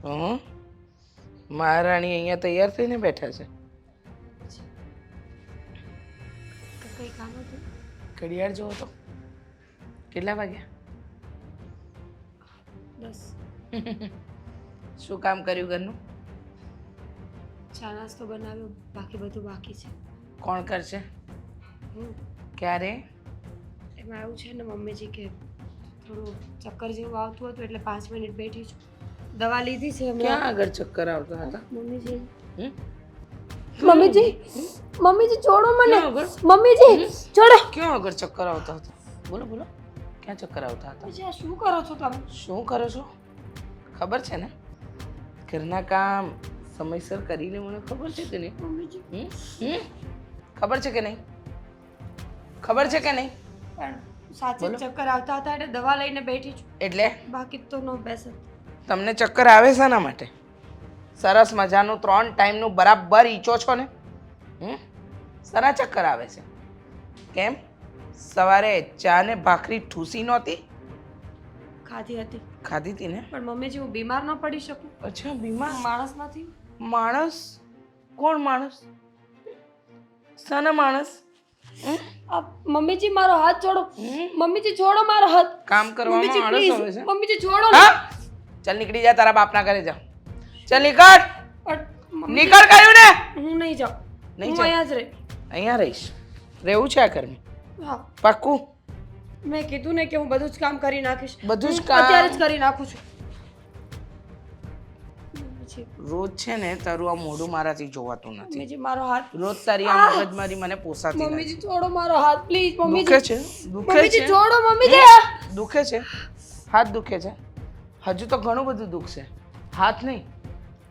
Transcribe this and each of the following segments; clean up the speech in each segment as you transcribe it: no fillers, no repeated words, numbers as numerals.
હં મહારાણી અહીંયા તૈયાર થઈને બેઠા છે. તો કંઈ કામ હતું? ઘડિયાળ જોવો તો કેટલા વાગ્યા? 10. શું કામ કર્યું ઘરનું? ચા નાસ્તો બનાવ્યો, બાકી બધું બાકી છે. કોણ કરશે? હું ક્યારે? એમાં એવું છે ને મમ્મીજી કે થોડું ચક્કર જેવું આવતું હતું એટલે 5 મિનિટ બેઠી છું. દવા લીધી છે ક્યાં હમણાં. આગળ ચક્કર આવતા હતા? મમ્મીજી હમ? મમ્મીજી છોડો મને. ક્યાં આગળ? મમ્મીજી છોડો. ક્યાં આગળ ચક્કર આવતા હતા? બોલો બોલો, ક્યાં ચક્કર આવતા હતા? પછી આ શું કરો છો તમે? શું કરો છો? ખબર છે ને ઘરના કામ સમયસર કરીને મને ખબર છે કે નહીં? મમ્મીજી હમ? હમ? ખબર છે કે નહીં? ખબર છે કે નહીં? પણ સાચે બોલો. ચક્કર આવતા હતા એટલે દવા લઈને બેઠી છું. એટલે બાકી તો નો બેસે. તમને ચક્કર આવે છે ના માટે? સરસ મજાનું 3 ટાઈમનું બરાબર ઈચો છો ને? સરા ચક્કર આવે છે. કેમ? સવારે ચા ને ભાખરી ઠૂસી નહોતી? ખાધી હતી ખાધી હતી ને? પણ મમ્મીજી હું બીમાર ન પડી શકું. અચ્છા બીમાર માણસ નથી. માણસ? કોણ માણસ? શાના માણસ? આ મમ્મીજી મારો હાથ છોડો. હમ? મમ્મીજી છોડો મારો હાથ. કામ કરવામાં મમ્મીજી આળસ આવે પ્લીઝ. છે? મમ્મીજી છોડો ને. હા? ચાલ નીકળી જા, તારા બાપના ઘરે જા. ચાલ નીકળ. પણ મમ્મી, નીકળ કહ્યું ને. હું નહીં જાઉં. નહીં હું જાઉં? અહીંયા જ રહી. અહીંયા રહીશ. રહેવું છે આ ઘરમાં? હા, પાક્કું? મેં કીધું ને કે હું બધું જ કામ કરી નાખીશ. બધું જ હું કામ? અત્યારે જ કરી નાખું છું. મમ્મીજી, રોજ છે ને તારું આ મોઢું મારાથી જોવાતું નથી. મમ્મીજી મારો હાથ. રોજ તારી આ મગજમારી મને પોસાતી નથી. મમ્મીજી છોડો મારો હાથ પ્લીઝ. દુખે મમ્મીજી છે? દુખે મમ્મીજી છે? છોડો. મમ્મીજી દુખે છે? હાથ દુખે છે? હજુ તો ઘણું બધું દુખશે. હાથ નહીં.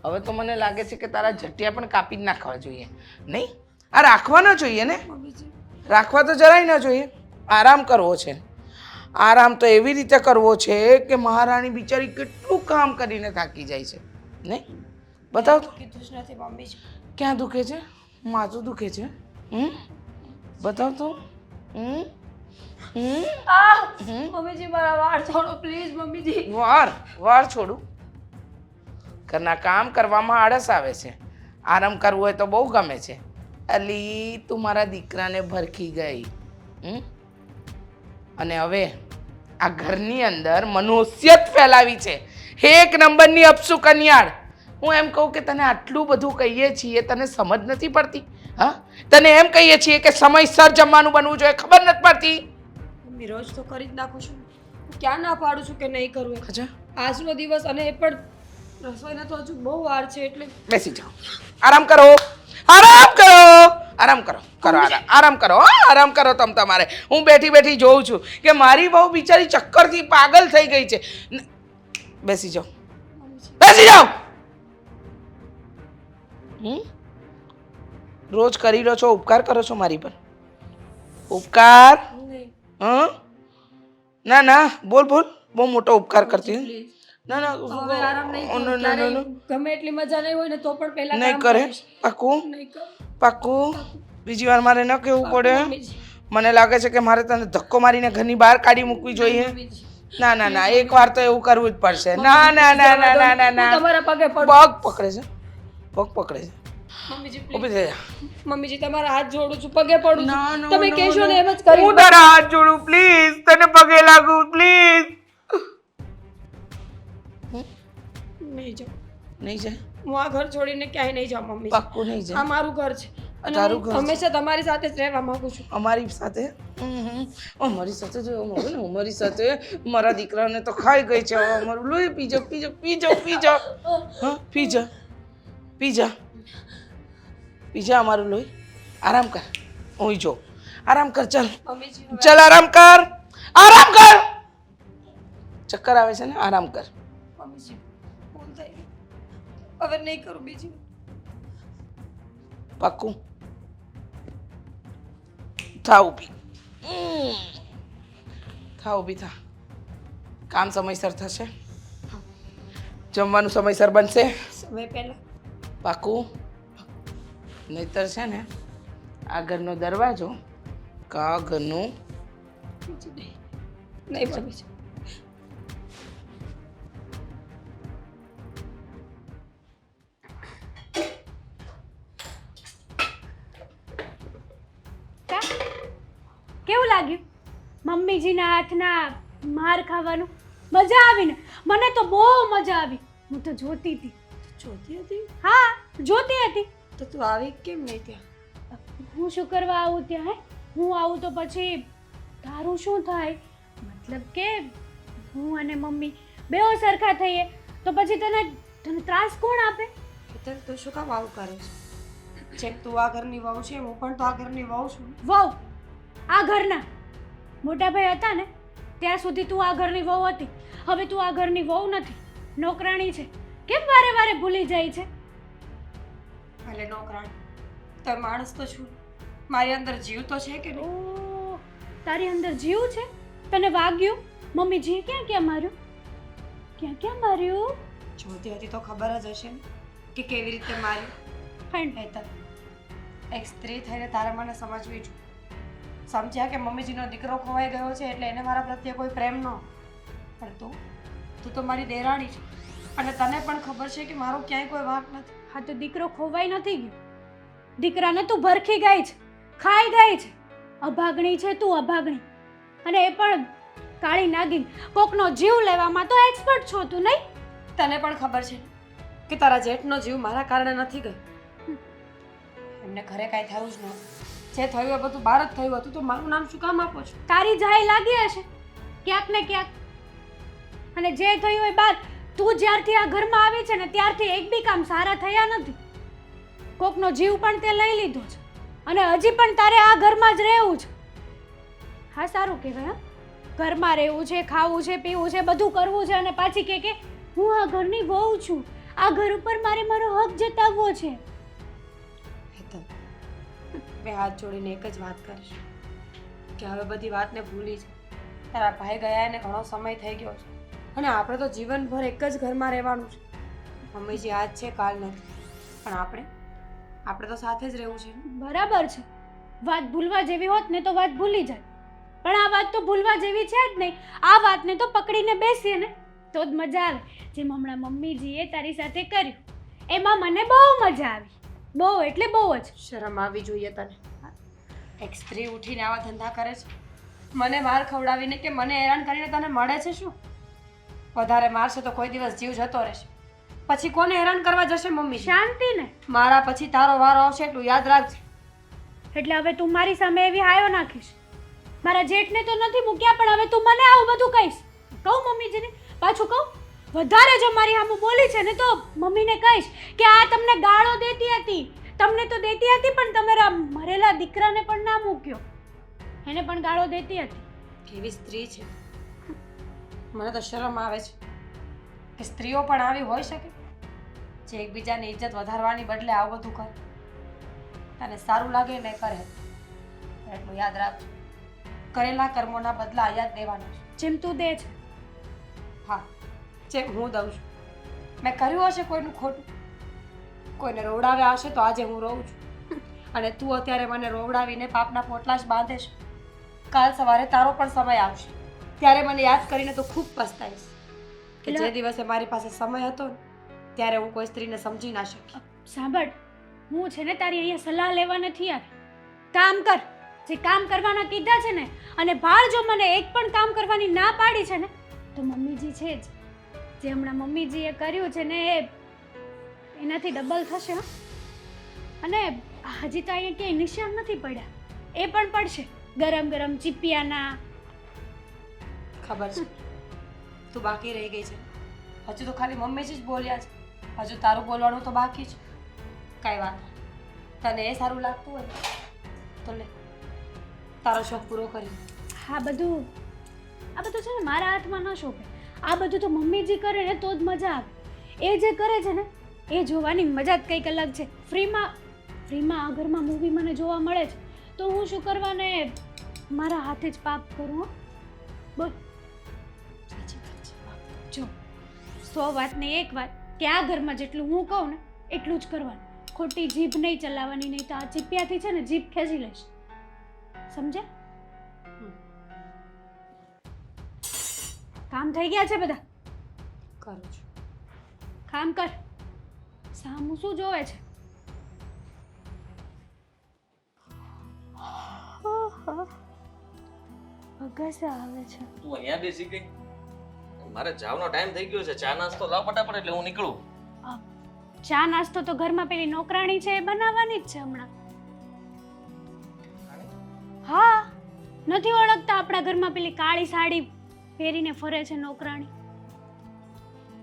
હવે તો મને લાગે છે કે તારા જટિયા પણ કાપી જ નાખવા જોઈએ. નહીં? આ રાખવા ન જોઈએ ને? મમ્મીજી રાખવા તો જરાય ન જોઈએ. આરામ કરવો છે. આરામ તો એવી રીતે કરવો છે કે મહારાણી બિચારી કેટલું કામ કરીને થાકી જાય છે. નહીં? બતાવ તો. કીધું જ નથી મમ્મીજી. ક્યાં દુખે છે? માથું દુખે છે? બતાવ તો. મમ્મીજી મારા વાળ છોડો પ્લીઝ. મમ્મીજી વાર છોડું? ઘરના કામ કરવામાં આળસ આવે છે. આરામ કરવું હોય તો બહુ ગમે છે. અલી તું મારા દીકરાને ભરખી ગઈ. અને હવે આ ઘરની અંદર મનુષ્યત ફેલાવી છે. એક નંબરની અપસુ કન્યાળ. હું એમ કહું કે તને આટલું બધું કહીએ છીએ, તને સમજ નથી પડતી? હા, તને એમ કહીએ છીએ કે સમયસર જમવાનું બનવું જોઈએ, ખબર નથી પડતી? મમ્મી રોજ તો કરી જ નાખું છું. હું ક્યાં ના પાડું છું કે નહીં કરું એમ. અચ્છા, આજનો દિવસ અને એ પણ રસોઈના તો હજુ બહુ વાર છે એટલે. બેસી જાઓ. આરામ કરો. આરામ કરો. આરામ કરો. કરો આરામ. આરામ કરો. હા, આરામ કરો તમારે. હું બેઠી બેઠી જોઉં છું કે મારી બહુ બિચારી ચક્કરથી પાગલ થઈ ગઈ છે. બેસી જાઓ. બેસી જાઓ. રોજ કરી રહ્યો છો, ઉપકાર કરો છો મારી પર? ઉપકાર? નહીં ના ના, બોલ બોલ. બહુ મોટો ઉપકાર કરતી. પ્લીઝ. ના ના, હવે આરામ નહીં નો, કરું. નો, નો, ક્યારેય નો. ગમે એટલી મજા નહીં હોય ને તો પણ પહેલા નહીં કામ કરે. કરીશ. પાક્કું? નહીં કરું. પાક્કું? બીજી વાર મારે ન કહેવું પડે? મમ્મીજી. મને લાગે છે કે મારે તને ધક્કો મારીને ઘરની બહાર કાઢી મૂકવી જોઈએ. મમ્મીજી. ના ના ના, એક વાર તો એવું કરવું જ પડશે. ના ના ના ના ના ના હું ના. તમારા પગે પડું. પગ પકડે છે. પગ પકડે છે. મમ્મીજી ઊભી પ્લીઝ. થઈ જા. મમ્મીજી તમારા હાથ જોડું છું, પગે પડું ના, છું. no, તમે no, કહેશો no. ને એમ જ કરી. હું તારા હાથ જોડું પ્લીઝ. તને પગે લાગુ પ્લીઝ. નહીં જાઉં. નહીં જાય? હું આ ઘર છોડીને ક્યાંય નહીં જાઉં મમ્મી. પાક્કું નહીં આ જાય? મારું ઘર છે અને તારું હું ઘર છે. હંમેશા તમારી સાથે જ રહેવા માંગુ છું. અમારી સાથે? અમારી સાથે જો હવે ને અમારી સાથે મારા દીકરાને તો ખાઈ ગઈ છે. હવે અમારું લોહી પી જા, પી જા, પી જા, પી જા. હા, પી જા, પી જા, પી જા અમારું લોહી. આરામ કર. હું જો આરામ કર. ચાલ મમ્મીજી હવે ચાલ, આરામ કર. આરામ કર. ચક્કર આવે છે ને? આરામ કર. મમ્મીજી ભૂલ થઈ ગઈ. હવે નહીં કરું બીજી. પાક્કું? થા ઊભી. થા ઊભી થા. કામ સમયસર થશે? જમવાનું સમયસર બનશે? સમય પહેલા. પાક્કું? નહીતર છે ને આ ઘરનો દરવાજો કા ઘરનું બીજી નહીં. નહીં મમ્મીજી. મમ્મીજીના હાથના માર ખાવાનું મજા આવી ને? મને તો બહુ મજા આવી. હું તો જોતી હતી. જોતી હતી હા, જોતી હતી. તો તું આવી કેમ નહીં ત્યાં? હું શું કરવા આવું ત્યાં? હે, હું આવું તો પછી તારું શું થાય? મતલબ કે હું અને મમ્મી બેઓ સરખા થઈએ તો પછી તને ત્રાસ કોણ આપે? હેતલ, તું શું કામ આવું કરે છે? જેમ તું આ ઘરની વહુ છે, હું પણ તો આ ઘરની વહુ છું. વહુ આ ઘરના મોટા ભાઈ હતા ને ત્યાં સુધી તું આ ઘરની વહુ હતી. હવે તું આ ઘરની વહુ નથી, નોકરાણી છે. કેમ વારે વારે ભૂલી જાય છે? ભલે નોકરાણ, તો માણસ તો છું. મારી અંદર જીવ તો છે કે નહીં? ઓ, તારી અંદર જીવ છે? તને વાગ્યું? મમ્મીજીએ ક્યાં ક્યાં માર્યું? ક્યાં ક્યાં માર્યું? જોતી હતી તો ખબર જ હશે ને કે કેવી રીતે મારી. પણ હેતલ, એક સ્ત્રી થઈને તારે મને સમજવી જોઈએ. સમજ્યા કે મમ્મીજીનો દીકરો ખોવાઈ ગયો છે એટલે એને મારા પ્રત્યે કોઈ પ્રેમ ન હોય. પણ તું તો મારી દેરાણી છે અને તને પણ ખબર છે કે મારો ક્યાંય કોઈ વાંક નથી. હા, તો દીકરો ખોવાઈ નથી ગયો. દીકરાને તું ભરખી ગઈ છે, ખાઈ ગઈ છે. અભાગણી છે તું, અભાગણી. અને એ પણ કાળી નાગિન. કોકનો જીવ લેવામાં તો એક્સપર્ટ છો તું, નહીં? તને પણ ખબર છે કે તારા જેઠનો જીવ મારા કારણે નથી ગયો. એમને ઘરે કાંઈ થયું જ નહોતું. જે થયું એ બધું બહાર જ થયું હતું. તો મારું નામ શું કામ આપો છો? તારી જાય લાગી હશે ક્યાંક ને ક્યાંક. અને જે થયું એ બાદ તું જ્યારથી આ ઘરમાં આવી છે ને ત્યારથી એક બી કામ સારા થયા નથી. કોકનો જીવ પણ તે લઈ લીધો છે અને હજી પણ તારે આ ઘરમાં જ રહેવું છે. હા, સારું કહેવાય. હા, ઘરમાં રહેવું છે, ખાવું છે, પીવું છે, બધું કરવું છે અને પાછી કે હું આ ઘરની વહુ છું. આ ઘર ઉપર મારે મારો હક જતાવવો છે. હેતલ, મેં હાથ જોડીને એક જ વાત કરીશ કે હવે બધી વાતને ભૂલી જા. તારા ભાઈ ગયા એને ઘણો સમય થઈ ગયો છે અને આપણે તો જીવનભર એક જ ઘરમાં રહેવાનું છે. મમ્મીજી આજ છે, કાલ નથી. પણ આપણે તો સાથે જ રહેવું છે ને? બરાબર છે. વાત ભૂલવા જેવી હોત ને તો વાત ભૂલી જાય. પણ આ વાત તો ભૂલવા જેવી છે જ નહીં. આ વાતને તો પકડીને બેસીએ ને તો જ મજા આવે. જેમ હમણાં મમ્મીજીએ તારી સાથે કર્યું એમાં મને બહુ મજા આવી. બહુ એટલે બહુ જ. શરમ આવવી જોઈએ તને. એક સ્ત્રી ઉઠીને આવા ધંધા કરે છે, મને માર ખવડાવીને કે મને હેરાન કરીને તને મળે છે શું? વધારે મારશે તો કોઈ દિવસ જીવ જતો રહેશે. પછી કોને હેરાન કરવા જશે મમ્મી? શાંતિ ને. મારા પછી તારો વારો આવશે એટલું યાદ રાખજે. એટલે હવે તું મારી સામે એવી હાયો નાખીશ? મારા જેઠને તો નથી મૂક્યા પણ હવે તું મને આવું બધું કહીશ? કહું મમ્મીજીને? પાછું કહું? વધારે જો મારી સામે બોલી છે ને તો મમ્મીને કહીશ કે આ તમને ગાળો દેતી હતી. તમને તો દેતી હતી પણ તમારા મરેલા દીકરાને પણ ના મૂક્યો. એને પણ ગાળો દેતી હતી. કેવી સ્ત્રી છે! મને તો શરમ આવે છે કે સ્ત્રીઓ પણ આવી હોઈ શકે જે એકબીજાની ઇજ્જત વધારવાની બદલે આવું બધું કરે. તને સારું લાગે ને કરે, એટલું યાદ રાખજો, કરેલા કર્મોના બદલા યાદ દેવાના છે. જેમ તું દે છે. હા, જેમ હું દઉં છું. મેં કર્યું હશે કોઈનું ખોટું, કોઈને રોવડાવ્યા હશે તો આજે હું રોઉં છું. અને તું અત્યારે મને રોવડાવીને પાપના પોટલા જ બાંધે છે. કાલ સવારે તારો પણ સમય આવશે ત્યારે મને યાદ કરીને તો ખૂબ પસ્તાઈશ કે જે દિવસે મારી પાસે સમય હતો ને ત્યારે હું કોઈ સ્ત્રીને સમજી ના શકી. સાંભળ, હું છે ને તારી અહીંયા સલાહ લેવા નથી આવી. કામ કર જે કામ કરવાના કીધા છે ને. અને બહાર જો મને એક પણ કામ કરવાની ના પાડી છે ને તો મમ્મીજી છે જ. જે હમણાં મમ્મીજીએ કર્યું છે ને એનાથી ડબલ થશે. હા, અને હજી તો અહીંયા ક્યાંય નિશાન નથી પડ્યા. એ પણ પડશે ગરમ ગરમ ચીપિયાના. ખબર છે તું બાકી રહી ગઈ છે. હજુ તો ખાલી મમ્મીજી જ બોલ્યા છે, હજુ તારું બોલવાનું તો બાકી છે. કાંઈ વાત નહીં. તને એ સારું લાગતું હોય તો લે, તારો શોખ પૂરો કરી. આ બધું છે ને મારા હાથમાં ન શોભે. આ બધું તો મમ્મીજી કરે ને તો જ મજા આવે. એ જે કરે છે ને એ જોવાની મજા જ કંઈક અલગ છે. ફ્રીમાં આ ઘરમાં મૂવી મને જોવા મળે છે તો હું શું કરવાને મારા હાથે જ પાપ કરું? હો, બોલ. જો 100 વાત ને એક વાત કે આ ઘરમાં જેટલું હું કહું ને એટલું જ કરવાનું. ખોટી જીભ નહીં ચલાવવાની, નહીં તો આ ચીપિયાથી છે ને જીભ ખેંચી લઈશ. સમજ્યા? કામ થઈ ગયા છે બધા? કરું છું. કામ કર. સામું શું જોવે છે? બગાસા આવે છે. તું અહીંયા બેસી ગઈ. મારે જવાનો ટાઈમ થઈ ગયો છે. ચા નાસ્તો લાવ ફટાફટ એટલે હું નીકળું. ચા નાસ્તો તો ઘરમાં પેલી નોકરાણી છે એ બનાવવાની જ છે હમણાં. હા, નથી ઓળખતા આપણા ઘરમાં પેલી કાળી સાડી પહેરીને ફરે છે નોકરાણી?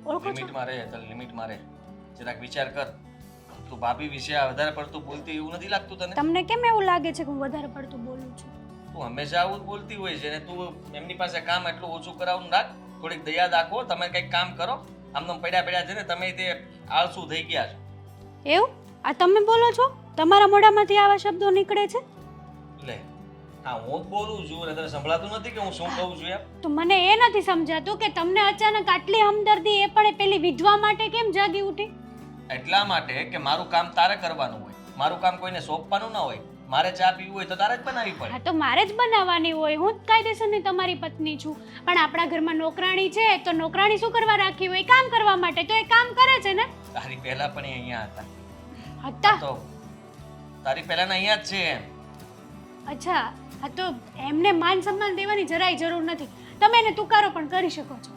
ઓળખો છો? લિમિટમાં રહે, ચાલ લિમિટમાં રહે. જરાક વિચાર કર. તું ભાભી વિશે આ વધારે પડતું બોલતી એવું નથી લાગતું તને? તમને કેમ એવું લાગે છે કે હું વધારે પડતું બોલું છું? તું હંમેશા આવું જ બોલતી હોય છે ને તું એમની પાસે કામ એટલું ઓછું કરાવવાનું રાખ. થોડીક દયા દાખવો. તમે કંઈક કામ કરો. આમ પડ્યા પડ્યા છે ને તમે તે આળસુ થઈ ગયા છો. એવું? આ તમે બોલો છો? તમારા મોઢામાંથી આવા શબ્દો નીકળે છે? લે હા, હું જ બોલું છું અને તને સંભળાતું નથી કે હું શું કહું છું યાર? તો મને એ નથી સમજાતું કે તમને અચાનક આટલી હમદર્દી એ પણ પેલી વિધવા માટે કેમ જાગી ઉઠી? એટલા માટે કે મારું કામ તારે કરવાનું હોય. મારું કામ કોઈને સોંપવાનું ના હોય. મારે ચા પીવું હોય તો તારે જ બનાવવી પડે. હા તો મારે જ બનાવવાની હોય. હું જ કાયદેસરની તમારી પત્ની છું. પણ આપણા ઘરમાં નોકરાણી છે તો નોકરાણી શું કરવા રાખી હોય? કામ કરવા માટે. તો એ કામ કરે છે ને? તારી પહેલા પણ એ અહીંયા હતા. હતા? તો તારી પહેલાના અહીંયા જ છે એમ. અચ્છા, હા તો એમને માન સન્માન દેવાની જરાય જરૂર નથી. તમે એને તુકારો પણ કરી શકો છો.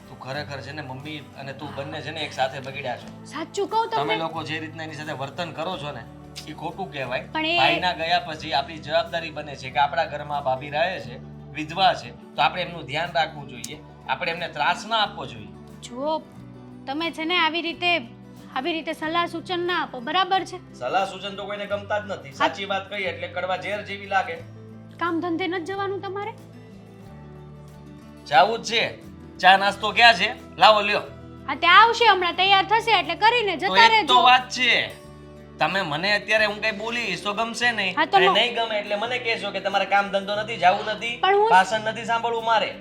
તું ખરેખર છે ને મમ્મી અને તું બંને છે ને એક સાથે બગડ્યા છો. સાચું કહું તમે તમને? લોકો જે રીતના એની સાથે વર્તન કરો છો ને એ ખોટું કહેવાય. પણ એ- ભાઈના ગયા પછી આપણી જવાબદારી બને છે કે આપણા ઘરમાં ભાભી રહે છે, વિધવા છે, તો આપણે એમનું ધ્યાન રાખવું જોઈએ. આપણે એમને ત્રાસ ના આપવો જોઈએ. જો તમે છે ને આવી રીતે સલાહ સૂચન ના આપો, બરાબર છે? સલાહ સૂચન તો કોઈને ગમતા જ નથી. સાચી વાત કહી એટલે કડવા ઝેર જેવી લાગે. કામ ધંધે નથી જવાનું તમારે? જાવું જ છે. ચા નાસ્તો ક્યાં છે? લાવો લ્યો. હા તે આવશે હમણાં, તૈયાર થશે એટલે કરીને તો જતા એક તો રહેજો. વાત છે. તમે મને અત્યારે હું કઈ બોલીશ તો ગમશે નહીં. હા તો અને નો- નહીં ગમે એટલે મને કહેશો કે તમારે કામ ધંધો નથી, જાવું નથી, પણ હું- ભાષણ નથી સાંભળવું મારે.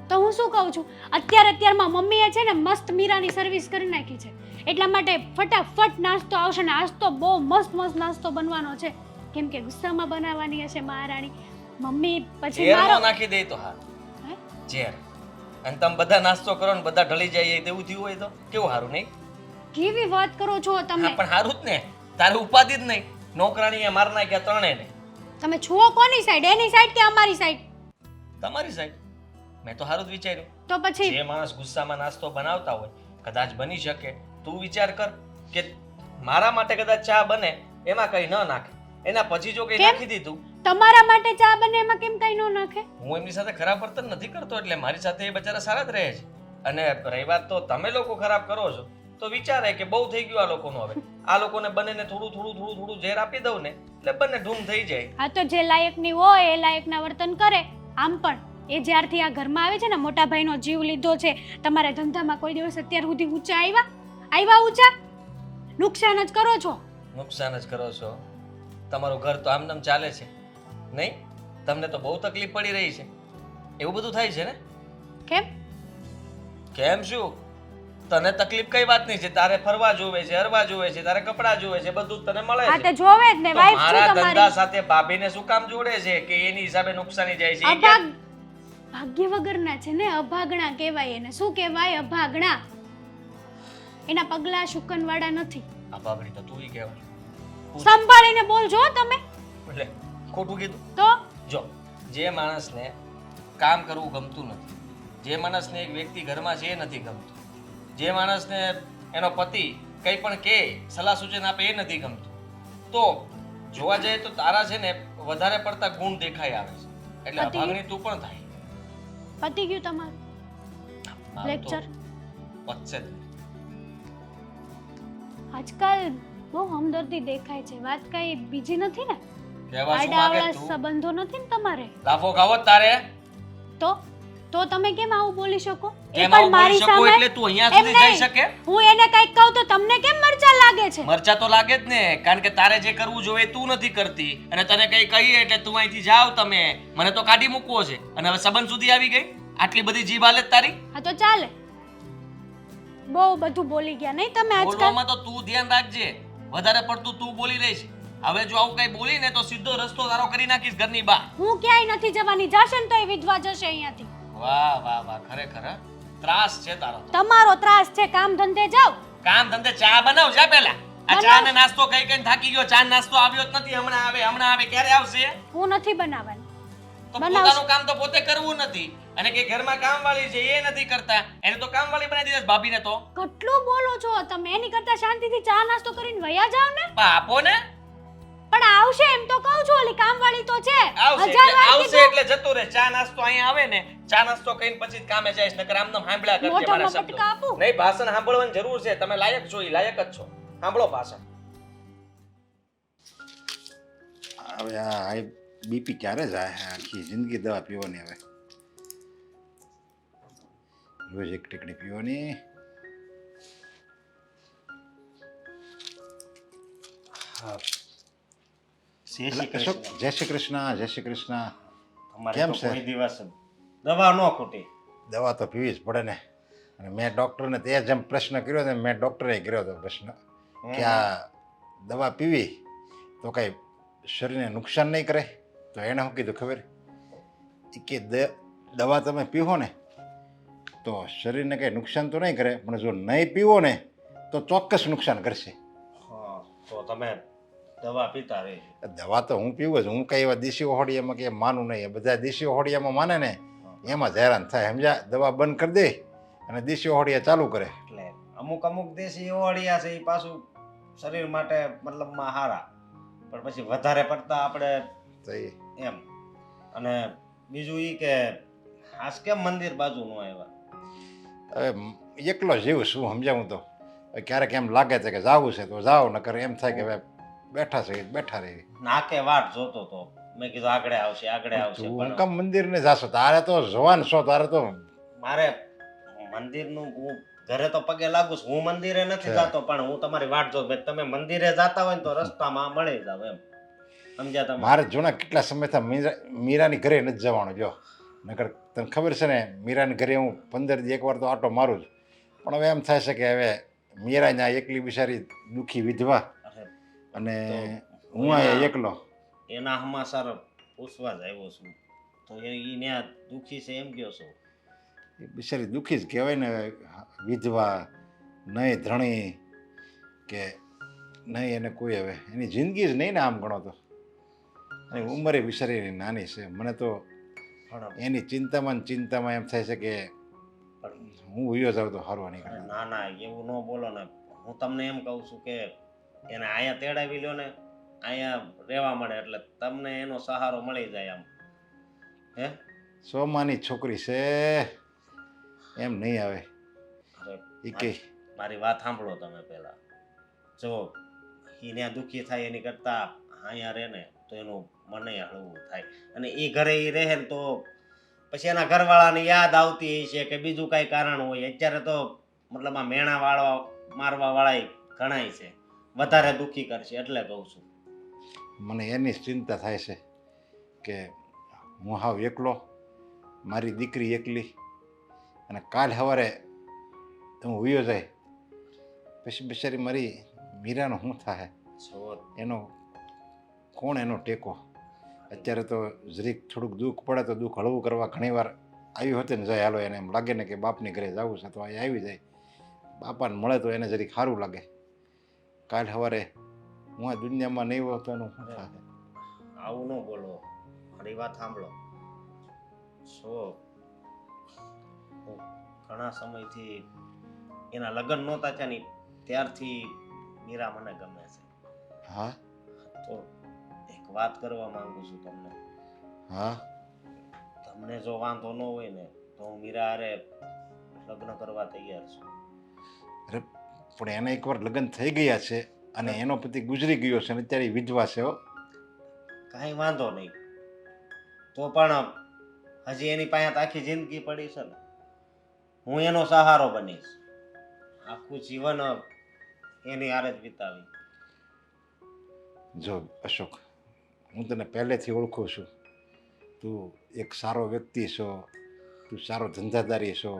તો હું શું કહું છું, અત્યારમાં મમ્મીએ છે ને મસ્ત મીરાની સર્વિસ કરી નાખી છે. એટલા માટે ફટાફટ નાસ્તો આવશે ને આજ તો બહુ મસ્ત નાસ્તો બનવાનો છે. કેમ કે ગુસ્સામાં બનાવવાની હશે મહારાણી. મમ્મી પછી ઝેર મારો નો નાખી દે તો હા. હે? ઝેર. અને તમે બધા નાસ્તો કરો ને બધા ઢળી જાય તેવું થયું હોય તો કેવું સારું નહીં? કેવી વાત કરો છો હા તમે? પણ સારું જ ને. તારે ઉપાધિ જ નહીં. નોકરાણીએ માર નાખ્યા ત્રણેયને. તમે છો કોની સાઈડ? એની સાઈડ કે અમારી સાઈડ? તમારી સાઈડ. મેં તો સારું જ વિચાર્યું. તો પછી જે માણસ ગુસ્સામાં નાસ્તો બનાવતા હોય કદાચ બની શકે. તું વિચાર કર કે મારા માટે કદાચ ચા બને એમાં કઈ ન નાખે, એના પછી જો કઈ કેમ? નાખી દીધું. તમારા માટે ચા બને એમાં કેમ કઈ ન નાખે? હું એમની સાથે ખરાબ વર્તન નથી કરતો એટલે મારી સાથે એ બચારા સારા જ રહે છે. અને રહી વાત તો તમે લોકો ખરાબ કરો છો તો વિચારે કે બહુ થઈ ગયું આ લોકોનું. હવે આ લોકોને બંનેને થોડું ઝેર આપી દઉં ને એટલે બંને ઢૂમ થઈ જાય. આ તો જે લાયકની હોય એ લાયકના વર્તન કરે. આમ પણ એ જ્યારથી આ ઘરમાં આવે છે ને, મોટા ભાઈનો જીવ લીધો છે. તમારા ધંધામાં કોઈ દિવસ અત્યાર સુધી ઊંચા આવ્યા ઊંચા? નુકસાન જ કરો છો. નુકસાન જ કરો છો. તમારું ઘર તો આમનામ ચાલે છે નહીં? તમને તો બહુ તકલીફ પડી રહી છે. એવું બધું થાય છે ને? કેમ? કેમ શું? તને તકલીફ કઈ વાત નહીં છે. તારે ફરવા જોવે છે, હરવા જોવે છે, તારે કપડાં જોવે છે, બધું તને મળે આ છે. તે જોવે જ ને, તો વાઈફ મારા છું ધંધા તમારી. સાથે ભાભીને શું કામ જોડે છે કે એની હિસાબે નુકસાની જાય છે? એ અભાગ ભાગ્ય વગરના છે ને, અભાગણા કહેવાય એને. શું કહેવાય? અભાગણા. એના પગલા શુકનવાળા નથી. આ ભાભડી તો તુંય કહેવાય. સંભાળીને બોલજો હો તમે. એટલે ખોટું કીધું. તો જો જે માણસને કામ કરવું ગમતું નથી, જે માણસને એક વ્યક્તિ ઘરમાં છે એ નથી ગમતું, જે માણસને એનો પતિ કંઈ પણ કહે, સલાહ સૂચન આપે એ નથી ગમતું, તો જોવા જઈએ તો તારા છે ને વધારે પડતા ગુણ દેખાઈ આવે છે. એટલે પતિ? અભાગણી તું પણ થાય. પતી ગયું તમારું મારું તો લેક્ચર? પતશે જ નહીં. આજકાલ બહુ હમદર્દી દેખાય છે. વાત કઈ બીજી નથી ને? કહેવા શું માંગે આડાઅવળા તું? સંબંધો નથી ને તમારે? લાફો ખાવો જ તારે? તો તમે કેમ આવું બોલી શકો? એ કેમ પણ આવું બોલી મારી શકો સામે. એટલે તું અહીંયા એમ સુધી જઈ નહીં. શકે? હું એને કંઈક કહું તો તમને કેમ મરચા લાગે છે? મરચા તો લાગે જ ને, કારણ કે તારે જે કરવું જોઈએ એ તું નથી કરતી અને તને કઈ કહીએ એટલે તું અહીંથી જાવ. તમે મને તો કાઢી મૂકવો છે અને હવે સંબંધ સુધી આવી ગઈ. આટલી બધી જીભ હાલે જ તારી? હા તો ચાલે. બહુ બધું બોલી ગયા નહીં તમે આજકાલ? બોલવામાં તો તું ધ્યાન રાખજે. વધારે પડતું તું બોલી રહી છે. હવે જો આવું કઈ બોલી ને તો સીધો રસ્તો તારો કરી નાખીશ ઘરની બહાર. હું ક્યાંય નથી જવાની. જાશે ને તો એ વિધવા જશે અહીંયાથી. વાહ વાહ વાહ, ખરેખર હા? ત્રાસ છે તારો તો. તમારો ત્રાસ છે. કામ ધંધે જાઓ. કામ ધંધે ચા બનાવ જા પહેલા. આ બનાવ. ચા ને નાસ્તો કઈ કઈ થાકી ગયો. ચા ને નાસ્તો આવ્યો જ નથી. હમણાં આવે ક્યારે આવશે? હું નથી બનાવવાની. તો બનાવશે. પોતાનું કામ તો પોતે કરવું નથી અને કે ઘરમાં કામવાળી છે એ નથી કરતા, એને તો કામવાળી બનાવી દીધા છે ભાભીને તો. કેટલું બોલો છો તમે? એની કરતા શાંતિથી ચા નાસ્તો કરીને વયા જાવ ને. પણ આપો ને. પણ આવશે એમ તો કહું છું, ઓલી કામવાળી તો છે. આવશે 1000 વાર આવશે કીધું. એટલે જતું રહે. ચા નાસ્તો અહીંયા આવે ને, ચા નાસ્તો કરીને પછી જ કામે જઈશ, નકર આમનામ સાંભળ્યા કરજે મોઢામાં મારા શબ્દો. પટકા આપું. નહીં, ભાષણ સાંભળવાની જરૂર છે. તમે લાયક છો, ઈ લાયક જ છો. સાંભળો ભાષણ. હવે આ હાઈ બીપી ક્યારે જાય? આખી જિંદગી દવા પીવાની. હવે રોજ એક ટીકડી પીવાની. અશોક, જય શ્રી કૃષ્ણ. જય શ્રી કૃષ્ણ. કેમ છે? કોઈ દિવસ દવા ન ખૂટી. દવા તો પીવી જ પડે ને. અને મેં ડૉક્ટરને તે જેમ પ્રશ્ન કર્યો ને, મેં ડૉક્ટરે કર્યો હતો પ્રશ્ન કે આ દવા પીવી તો કંઈ શરીરને નુકસાન નહીં કરે? તો એણે શું કીધું ખબર? ઈ કે દવા તમે પીવો ને તો શરીરને કંઈ નુકસાન તો નહીં કરે, પણ જો નહીં પીવો ને તો ચોક્કસ નુકસાન કરશે. હા, તો તમે દવા પીતા રહેજો. દવા તો હું પીવું જ. હું કઈ એવા દેશી ઓહડિયામાં કે માનું નહીં. બધા દેશી ઓહડિયામાં માને ને એમાં જ હેરાન થાય, સમજ્યા? દવા બંધ કરી દે અને દેશી ઓહડિયા ચાલુ કરે. એટલે અમુક દેશી ઓવાળિયા છે એ પાછું શરીર માટે મતલબમાં સારા, પણ પછી વધારે પડતા આપણે તો એ એમ. અને બીજું એ કે આજ કેમ મંદિર બાજુ ન આવ્યા? હવે એકલો જીવ શું, સમજાવું તો ક્યારેક એમ લાગે છે કે જાવું છે તો જાઓ, નકર એમ થાય કે હવે બેઠા છે બેઠા રહી. નાકે વાટ જોતો તો મેં કીધું આગળ આવશે તું પણ કમ મંદિરને જાશો? તારે તો જવાન છો, તારે તો મારે મંદિરનું હું ઘરે તો પગે લાગુ છું, હું મંદિરે નથી જાતો, પણ હું તમારી વાટ જોઉં. તમે મંદિરે જાતા હોય ને તો રસ્તામાં મળી જાવ એમ, સમજ્યા તમે? મારે જૂના કેટલા સમયથી મીરાની ઘરે નથી જવાનું. જો નકર તને ખબર છે ને, મીરાની ઘરે હું 15 દી એકવાર તો આટો મારું જ. પણ હવે એમ થાય છે કે હવે મીરા ત્યાં એકલી બિચારી દુઃખી વિધવા, અને હું અહીંયા એકલો. એના સમાચાર પૂછવા જ આવ્યો છું. તો એ ત્યાં દુઃખી છે એમ કહો છો? એ બિચારી દુઃખી જ કહેવાય ને. વિધવા, નહીં ધણી કે નહીં એને કોઈ, હવે એની જિંદગી જ નહીં ને આમ ગણો તો. અને ઉંમરે બિચારીની નાની છે. મને તો પણ એની ચિંતામાં એમ થાય છે કે હું ઉયો જાઉં તો સારું નહીં કરે. ના ના, એવું ન બોલો ને. હું તમને એમ કહું છું કે એને અહીંયા તેડાવી લ્યો ને, અહીંયા રહેવા મળે એટલે તમને એનો સહારો મળી જાય આમ. હે, સોમાની છોકરી છે, એમ નહીં આવે. અરે એ કે મારી વાત સાંભળો તમે પહેલા. જો એ ત્યાં દુઃખી થાય એની કરતા અહીંયા રહે ને તો એનું મને હળવું થાય. અને એ ઘરે એ રહે ને તો પછી એના ઘરવાળાને યાદ આવતી છે કે બીજું કાંઈ કારણ હોય. અત્યારે તો મતલબ આ મેણા મારવા વાળા ઘણાય છે, વધારે દુઃખી કરશે એટલે કહું છું. મને એની જ ચિંતા થાય છે કે હું હાવ એકલો, મારી દીકરી એકલી, અને કાલ સવારે હું ઉયો જાય પછી બિચારી મારી મીરાનો શું થાય? જો એનો કોણ એનો ટેકો? અત્યારે તો જરીક થોડુંક દુઃખ પડે તો દુઃખ હળવું કરવા ઘણીવાર આવ્યું હતું ને જાય. હાલો એને એમ લાગે ને કે બાપની ઘરે જવું છે તો અહીં આવી જાય. બાપાને મળે તો એને જરીક સારું લાગે. કાલ સવારે હું આ દુનિયામાં નહીં હોતો એનું શું થાય? આવું ન બોલો, મારી વાત સાંભળો. જો હું ઘણા સમયથી એના લગ્ન નહોતા થયા ને ત્યારથી મીરા મને ગમે છે. હા તો એક વાત કરવા માંગુ છું તમને. હા તમને જો વાંધો ન હોય ને તો હું મીરા હારે લગ્ન કરવા તૈયાર છું. અરે પણ એને એકવાર લગ્ન થઈ ગયા છે અને એનો પતિ ગુજરી ગયો છે અને અત્યારે ઈ વિધવા છે. હો, કાંઈ વાંધો નહીં, તો પણ હજી એની પાસે તો આખી જિંદગી પડી છે ને. હું એનો સહારો બનીશ, આખું જીવન એની હારે જ વિતાવી. જો અશોક, હું તને પહેલેથી ઓળખું છું. તું એક સારો વ્યક્તિ છો, તું સારો ધંધાદારી છો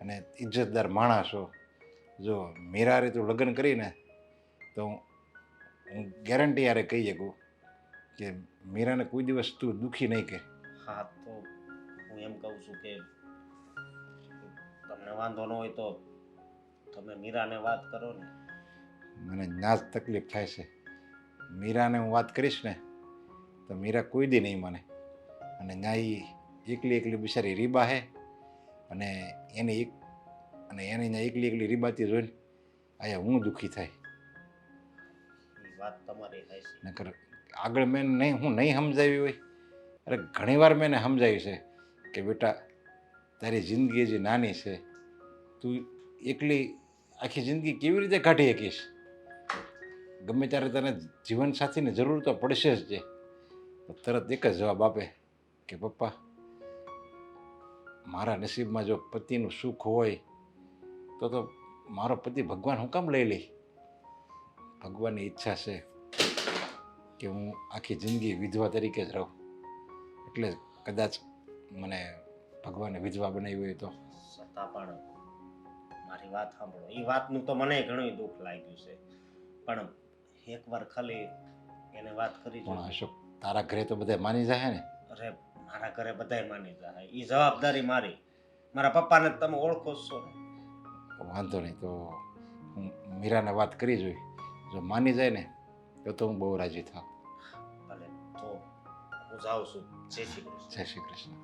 અને ઇજ્જતદાર માણસ છો. જો મીરારે તું લગ્ન કરીને તો હું ગેરંટી યારે કહી શકું કે મીરાને કોઈ દિવસ તું દુઃખી નહીં કે. હા, તો હું એમ કહું છું કે તમને વાંધો ન હોય તો તમે મીરાને વાત કરો ને. મને ના જ તકલીફ થાય છે. મીરાને હું વાત કરીશ ને તો મીરા કોઈ દી નહીં માને. અને ન્યાય એકલી એકલી બિચારી રીબા હે અને એની એની ત્યાં એકલી એકલી રીબાતી જોઈને અહીંયા હું દુઃખી થાય. એ વાત તમારી થાય છે. નકર આગળ મેં હું નહીં સમજાવી હોય, અરે ઘણીવાર મેં એને સમજાવ્યું છે કે બેટા તારી જિંદગી હજી નાની છે, તું એકલી આખી જિંદગી કેવી રીતે કાઢી શકીશ? ગમે ત્યારે તને જીવનસાથીની જરૂર તો પડશે જ. જે તરત એક જ જવાબ આપે કે પપ્પા મારા નસીબમાં જો પતિનું સુખ હોય તો મારો પતિ ભગવાન હું કામ લઈ લે? ભગવાનની ઈચ્છા છે કે હું આખી જિંદગી વિધવા તરીકે જ રહું, એટલે કદાચ મને ભગવાને વિધવા બનાવી હોય તો. છતાં પણ મારી વાત સાંભળો, એ વાતનું તો મને ઘણું દુઃખ લાગ્યું છે, પણ એકવાર ખાલી એને વાત કરી પણ જોઈએ. અશોક તારા ઘરે તો બધા માની જાય ને? અરે મારા ઘરે બધાય માની જાય, એ જવાબદારી મારી. મારા પપ્પાને તમે ઓળખો જ છો ને. વાંધો નહીં, તો હું મીરાને વાત કરી જોઈ, જો માની જાય ને તો હું બહુ રાજી થાવ. ભલે, તો હું જાઉં છું. જય શ્રી કૃષ્ણ. જય શ્રી કૃષ્ણ.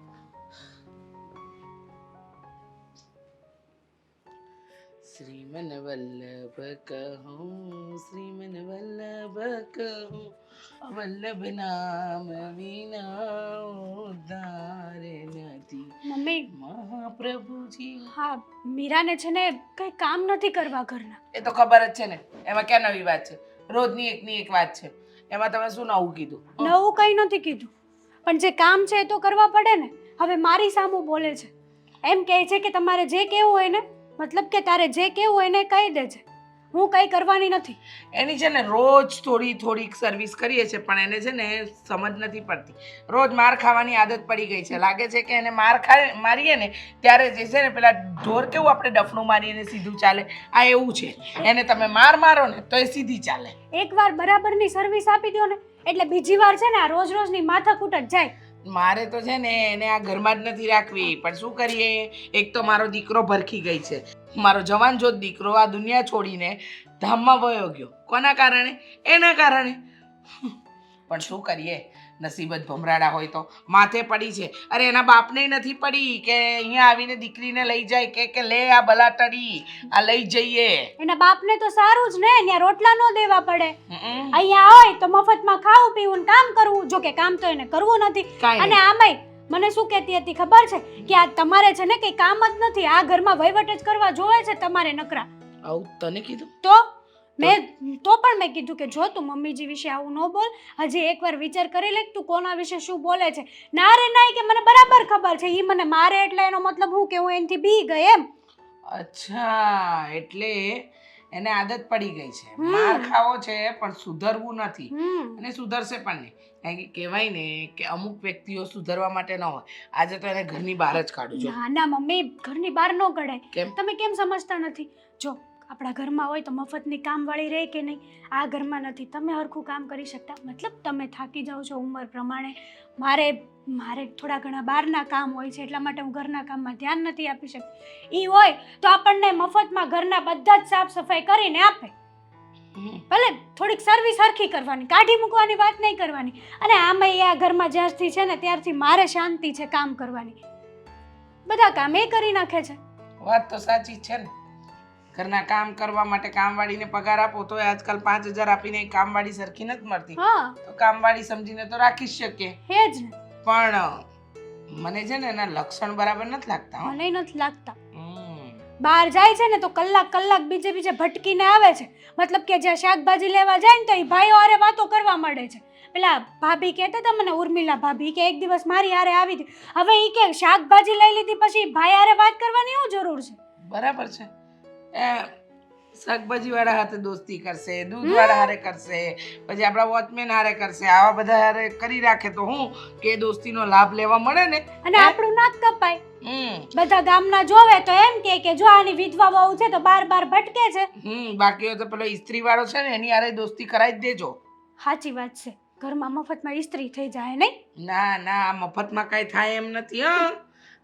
શ્રીમન વલ્લભ કહું, શ્રીમન વલ્લભ કહું, વલ્લભ નામ વિના ઉદ્ધાર નથી. મમ્મી મહાપ્રભુજી. હા મીરાને છે ને કંઈ કામ નથી કરવા ઘરના. એ તો ખબર જ છે ને, એમાં ક્યાં નવી વાત છે? રોજની એકની એક વાત છે, એમાં તમે શું નવું કીધું? નવું કંઈ નથી કીધું, પણ જે કામ છે એ તો કરવા પડે ને. હવે મારી સામું બોલે છે, એમ કહે છે કે તમારે જે કહેવું હોય ને, મતલબ કે તારે જે કહેવું હોય ને કહી દેજે, હું કંઈ કરવાની નથી. એની છે ને રોજ થોડીક સર્વિસ કરીએ છે, પણ એને છે ને સમજ નથી પડતી. રોજ માર ખાવાની આદત પડી ગઈ છે. લાગે છે કે એને મારીએ ને ત્યારે જે છે ને પેલા ઢોર કેવું આપણે ડફનું મારીએ સીધું ચાલે, આ એવું છે. એને તમે મારો ને તો એ સીધી ચાલે. એકવાર બરાબરની સર્વિસ આપી દો ને એટલે બીજી વાર છે ને આ રોજ રોજની માથાકૂટ જ જાય. મારે તો છે ને એને આ ઘરમાં જ નથી રાખવી, પણ શું કરીએ? એક તો મારો દીકરો ભરખી ગઈ છે, મારો જવાન જોત દીકરો આ દુનિયા છોડીને ધામમાં વયો ગયો. કોના કારણે? એના કારણે. પણ શું કરીએ, નસીબ જ ભમરાડા હોય તો માથે પડી છે. અરે એના બાપને નથી પડી કે અહીંયા આવીને દીકરીને લઈ જાય કે લે આ બલાટડી આ લઈ જઈએ. એના બાપને તો સારું જ ને, ત્યાં રોટલા ન દેવા પડે. હમ. અહીંયા હોય તો મફતમાં ખાવું પીવું ને કામ કરવું. જો કે કામ તો એને કરવું નથી. કાંઈ અને આમાંય મને શું કહેતી હતી ખબર છે કે આ તમારે છે ને કંઈ કામ જ નથી, આ ઘરમાં વહીવટ જ કરવા જોવે છે તમારે નકરા. આવું તને કીધું? તો મેં કીધું કે જો તું મમ્મીજી વિશે આવું ન બોલ, હજી એકવાર વિચાર કરી લે તું કોના વિશે શું બોલે છે. ના રે ના, કે મને બરાબર ખબર છે, ઈ મને મારે એટલે એનો મતલબ હું કે હું એનાથી બી ગઈ એમ. અચ્છા, એટલે એને આદત પડી ગઈ છે, માર ખાવો છે પણ સુધરવું નથી. અને સુધરશે પણ નહીં. કારણ કે કહેવાય ને કે અમુક વ્યક્તિઓ સુધરવા માટે ન હોય. આજે તો એને ઘરની બહાર જ કાઢું છું. ના ના મમ્મી, ઘરની બહાર ન કઢાય. કેમ? તમે કેમ સમજતા નથી? જો આપણા ઘરમાં હોય તો મફતની કામવાળી રહે કે નહીં, આ ઘરમાં નથી. તમે હરખું કામ કરી શકતા, મતલબ તમે થાકી જાઓ છો ઉંમર પ્રમાણે. મારે થોડા ઘણા બહારના કામ હોય છે, એટલા માટે હું ઘરના કામમાં ધ્યાન નથી આપી શકતી. એ હોય તો આપણને મફતમાં ઘરના બધા જ સાફ સફાઈ કરીને આપે. ભલે થોડીક સર્વિસ હરખી કરવાની, કાઢી મૂકવાની વાત નહીં કરવાની. અને આમાં આ ઘરમાં જ્યારથી છે ને ત્યારથી મારે શાંતિ છે કામ કરવાની. બધા કામ એ કરી નાખે છે. વાત તો સાચી જ છે ને. ઘરના કામ કરવા માટે કામવાળીને પગાર આપો તો આજકાલ 5000 આપીને કામવાળી સરખી નથી મળતી. હા, તો કામવાળી સમજીને તો રાખી જ શકીએ. હે જ ને. પણ મને છે ને એના લક્ષણ બરાબર નથી લાગતા હો. મને નથી લાગતા. હમ. બહાર જાય છે ને તો કલાક બીજે ભટકીને આવે છે. મતલબ કે જ્યાં શાકભાજી લેવા જાય ને તો એ ભાઈઓ હારે વાતો કરવા માંડે છે. પેલા ભાભી કહેતા હતા મને, ઉર્મિલા ભાભી, કે એક દિવસ મારી હારે આવી હતી. હવે એ કે શાકભાજી લઈ લીધી પછી ભાઈ હારે વાત કરવાની શું જરૂર છે? બરાબર છે. શાકભાજી વાળા હાથે દોસ્તી કરશે, દૂધ વાળા હારે કરશે, પછી આપણા વોચમેન હારે કરશે, આવા બધા હારે કરી રાખે તો હું કે દોસ્તીનો લાભ લેવા મળે ને. અને આપણું નાક કપાય. બધા ગામના જોવે તો એમ કે જો આની વિધવા બહુ છે તો બાર ભટકે છે. બાકી તો પેલો ઇસ્ત્રી વાળો છે ને એની હારે દોસ્તી કરાવી જ દેજો. સાચી વાત છે, ઘરમાં મફતમાં ઇસ્ત્રી થઈ જાય નહીં. ના મફતમાં કઈ થાય એમ નથી.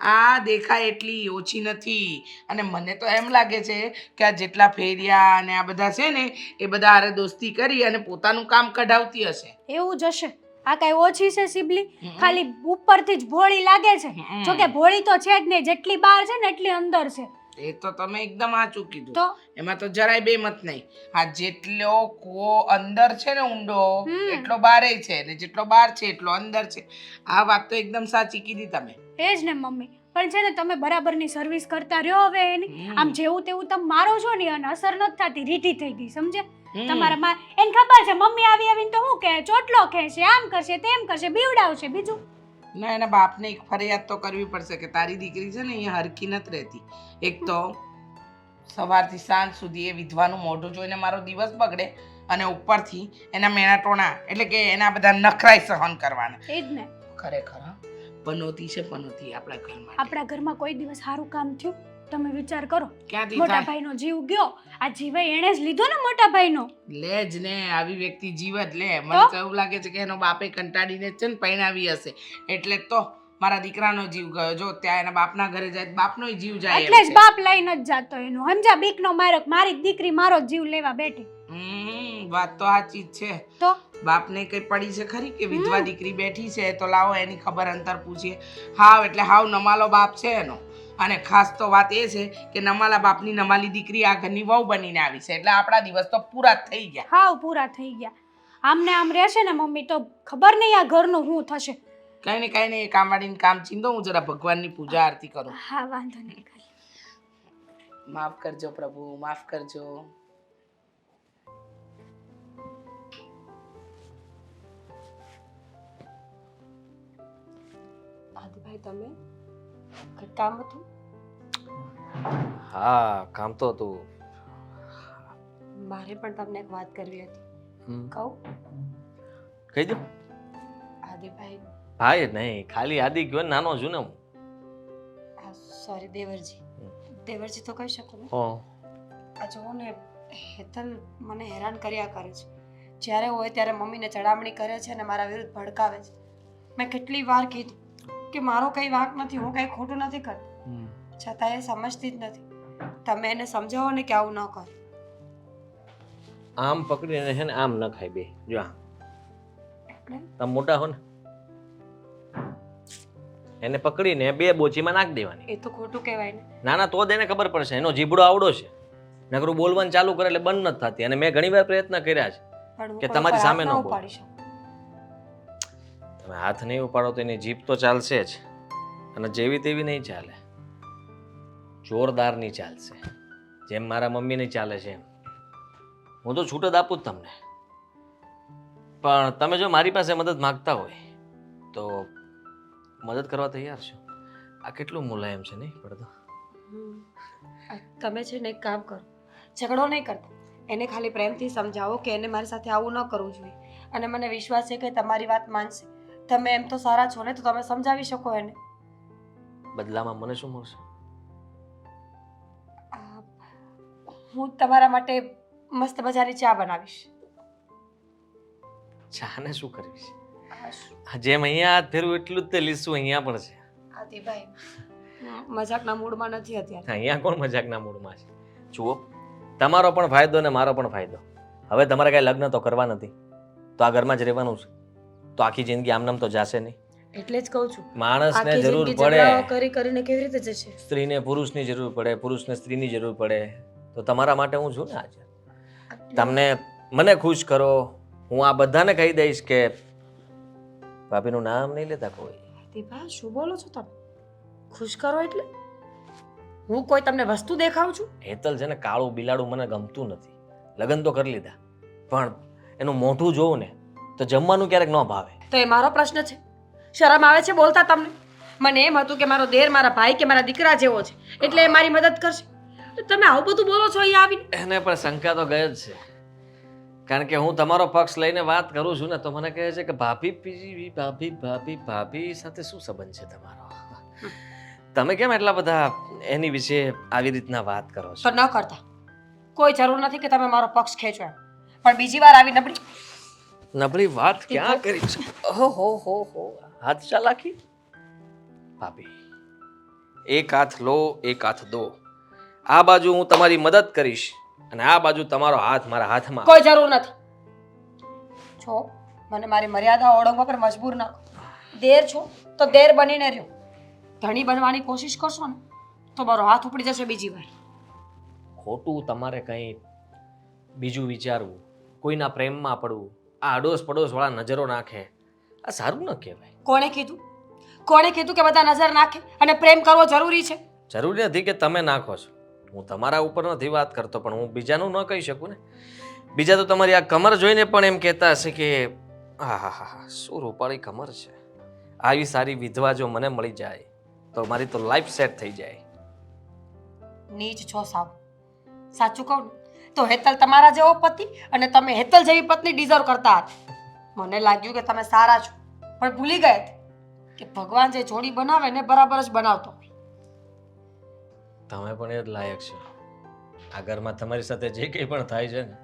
આ દેખાય એટલી ઓછી નથી. અને મને તો એમ લાગે છે કે આ જેટલા ફેરિયા અને આ બધા છે ને એ બધા હારે દોસ્તી કરી અને પોતાનું કામ કઢાવતી હશે. એવું જ હશે. આ કઈ ઓછી છે સિબલી? ખાલી ઉપરથી જ ભોળી લાગે છે. જો કે ભોળી તો છે જ નહીં, જેટલી બહાર છે ને એટલી અંદર છે. એ તો તમે એકદમ સાચું કીધું. તો એમાં તો જરાય બેમત નહીં. આ જેટલો કૂવો અંદર છે ને ઊંડો એટલો બારે છે, ને જેટલો બહાર છે એટલો અંદર છે. આ વાત તો એકદમ સાચી કીધી તમે. એ જ ને મમ્મી, પણ છે ને તમે બરાબરની સર્વિસ કરતા રહ્યો હવે એની. આમ જેવું તેવું તમે મારો છો ને અને અસર નથી થતી, રીઢી થઈ ગઈ, સમજે? તમારા માં એને ખબર છે મમ્મી આવી આવીને તો શું કહે, ચોટલો ખેંચે, આમ કરશે તેમ કરશે, બીવડાવશે. બીજું ના, એના બાપને એક ફરિયાદ તો કરવી પડશે કે તારી દીકરી છે ને અહીંયા હરખી નથી રહેતી. એક તો સવારથી સાંજ સુધી એ વિધવાનું મોઢું જોઈને મારો દિવસ બગડે, અને ઉપરથી એના મેણાટોણા એટલે કે એના બધા નખરાઈ સહન કરવાના. એ જ ને. ખરેખર હા, પનોતી છે પનોતી આપણા ઘરમાં. આપણા ઘરમાં કોઈ દિવસ સારું કામ થયું? તમે વિચાર કરો. ક્યાંથી મોટા થાય? ભાઈનો જીવ ગયો, આ જીવે એણે જ લીધો ને મોટા ભાઈનો. લે જ ને, આવી વ્યક્તિ જીવ જ લે. મને તો એવું લાગે છે કે એનો બાપે કંટાળીને જ છે ને પરણાવી હશે, એટલે તો મારા દીકરાનો જીવ ગયો. જો ત્યાં એના બાપના ઘરે જાય તો બાપનોય જીવ જાય એમ એટલે જ છે. બાપ લઈને જ જાતો એનો, સમજા? બીકનો મારો મારી દીકરી મારો જ જીવ લેવા બેઠી. વાત તો સાચી જ છે. તો બાપને કઈ પડી છે ખરી કે વિધવા દીકરી બેઠી છે તો લાવો એની ખબર અંતર પૂછીએ. હાવ એટલે હાવ નમાલો બાપ છે એનો. અને ખાસ તો વાત એ છે કે નમાલા બાપની નમાલી દીકરી આ ઘરની વહુ બનીને આવી છે, એટલે આપણા દિવસ તો પૂરા જ થઈ ગયા. હાવ પૂરા થઈ ગયા. આમને આમ રહેશે ને મમ્મી તો ખબર નહીં આ ઘરનું શું થશે. કઈ ને એ કામવાળીને કામ ચીંધો, હું જરા ભગવાનની પૂજા આરતી કરું. હા વાંધો નહીં. માફ કરજો પ્રભુ, માફ કરજો. આદિભાઈ તમે કંઈક કામ હતું? હા, કામ તો હતું. મારે પણ તમને એક વાત કરવી હતી. કહું? કહી દો. આદિભાઈ, ભાઈ નહીં, ખાલી આદિ ગયો, નાનો છું ને હું. સોરી દેવરજી. દેવરજી તો કહી શકું ને? હો, આ જુઓ ને, હેતલ મને હેરાન કર્યા કરે છે. જ્યારે હોય ત્યારે મમ્મીને ચડામણી કરે છે અને મારા વિરુદ્ધ ભડકાવે છે. મેં કેટલી વાર કીધું કે મારો કંઈ વાંક નથી, હું કંઈ ખોટું નથી કરતી, છતાં એ સમજતી જ નથી. તમે એને સમજાવો ને કે આવું ન કર. આમ પકડીને છે ને આમ ન ખાય બે. જો આ એટલે તમે મોટા હો ને, એને પકડીને બે બોચીમાં નાખી દેવાની. એ તો ખોટું કહેવાય ને. નાના તો જ એને ખબર પડશે. એનો જીભડો આવડો છે, નકરું બોલવાનું ચાલુ કરે એટલે બંધ નથી થતી. અને મેં ઘણી વાર પ્રયત્ન કર્યા છે પણ હું કે કોઈ તમારી પર સામે હાથ ન ન બોલો. ઉપાડી શકું. તમે હાથ નહીં ઉપાડો તો એની જીભ તો ચાલશે જ, અને જેવી તેવી નહીં ચાલે, જોરદારની ચાલશે. જેમ મારા મમ્મીની ચાલે છે એમ. હું તો છૂટ જ આપું જ તમને. પણ તમે જો મારી પાસે મદદ માંગતા હોય તો મદદ કરવા તૈયાર છો. આ કેટલું મુલાયમ છે નહીં પડતો? તમે છે ને એક કામ કરો, ઝઘડો નહીં કરતા, એને ખાલી પ્રેમથી સમજાવો કે એને મારી સાથે આવું ન કરવું જોઈએ. અને મને વિશ્વાસ છે કે તમારી વાત માનશે. તમે એમ તો સારા છો ને, તો તમે સમજાવી શકો એને. બદલામાં મને શું મળશે? હું તમારા માટે મસ્ત મજાની ચા બનાવીશ. ચાને શું કરવી છે? જેમ અહીંયા હાથ ફેરવું એટલું જ તે લીસું અહીંયા પણ છે. આદિભાઈ, મજાકના મૂડમાં નથી અત્યારે. અહીંયા કોણ મજાકના મૂડમાં છે? જુઓ, તમારો પણ ફાયદો ને મારો પણ ફાયદો. હવે તમારે કાંઈ લગ્ન તો કરવા નથી, તો આ ઘરમાં જ રહેવાનું છે. તો આખી જિંદગી આમનામ તો જશે નહીં. એટલે જ કહું છું, માણસને આખી જરૂર જિંદગી ઝઘડાઓ પડે, કરી કરીને કેવી રીતે જશે? સ્ત્રીને પુરુષની જરૂર પડે, પુરુષને સ્ત્રીની જરૂર પડે. તો તમારા માટે હું છું ને આજે. તમને મને ખુશ કરો. હું આ બધાને કહી દઈશ કે ભાભીનું નામ નહીં લેતા કોઈ. દીપા, શું બોલો છો તમે? ખુશ કરો એટલે? હું કોઈ તમને વસ્તુ દેખાઉં છું? હેતલ છે ને, કાળું બિલાડું મને ગમતું નથી. લગ્ન તો કરી લીધા, પણ એનું મોઢું જોવું ને તો જમવાનું ક્યારેક ન ભાવે. તો એ મારો પ્રશ્ન છે? શરમ આવે છે બોલતા તમને? મને એમ હતું કે મારો દેર મારા ભાઈ કે મારા દીકરા જેવો છે, એટલે એ મારી મદદ કરશે. તમે આવું બધું બોલો છો અહીંયા આવીને? એને પણ શંકા તો ગઈ જ છે, કારણ કે હું તમારો પક્ષ લઈને વાત કરું છું ને તો મને કહે છે કે ભાભી ભાભી ભાભી ભાભી સાથે શું સંબંધ છે તમારો? તમે કેમ એટલા બધા એની વિશે આવી રીતના વાત કરો છો? તો ન કરતા. કોઈ જરૂર નથી કે તમે મારો પક્ષ ખેંચો એમ. પણ બીજી વાર આવી નબળી વાત ક્યાં કરી છે? ઓહો, હાથ ચાલાકી. ભાભી, એક હાથ લો, એક હાથ દો. આ બાજુ હું તમારી મદદ કરીશ અને આ બાજુ તમારો હાથ મારા હાથમાં. કોઈ જરૂર નથી. જો મને મારી મર્યાદા ઓળંગવા પર મજબૂર ન કરો. દેર છો તો દેર બનીને રહ્યો. ધણી બનવાની કોશિશ કરશો ને તો મારો હાથ ઉપડી જશે બીજી વાર. ખોટું તમારે કંઈ બીજું વિચારવું, કોઈના પ્રેમમાં પડવું, આ અડોસ પડોશવાળા નજરો નાખે, આ સારું ન કહેવાય. કોણે કીધું કે બધા નજર નાખે અને પ્રેમ કરવો જરૂરી છે? જરૂરી નથી કે તમે નાખો છો. હું તમારા ઉપર નથી વાત કરતો, પણ હું બીજાનું ન કહી શકું ને. બીજા તો તમારી આ કમર જોઈને પણ એમ કહેતા હશે કે હા હા હા હા શું રૂપાળી કમર છે. આવી સારી વિધવા જો મને મળી જાય તો મારી તો લાઈફ સેટ થઈ જાય. નીચ છો સાવ. સાચું કહું ને તો હેતલ તમારા જેવો પતિ અને તમે હેતલ જેવી પત્ની ડિઝર્વ કરતા હતા. મને લાગ્યું કે તમે સારા છો, પણ ભૂલી ગયા કે ભગવાન જે જોડી બનાવે ને બરાબર જ બનાવતો હોય. તમે પણ એ જ લાયક છો. આ ઘરમાં તમારી સાથે જે કંઈ પણ થાય છે ને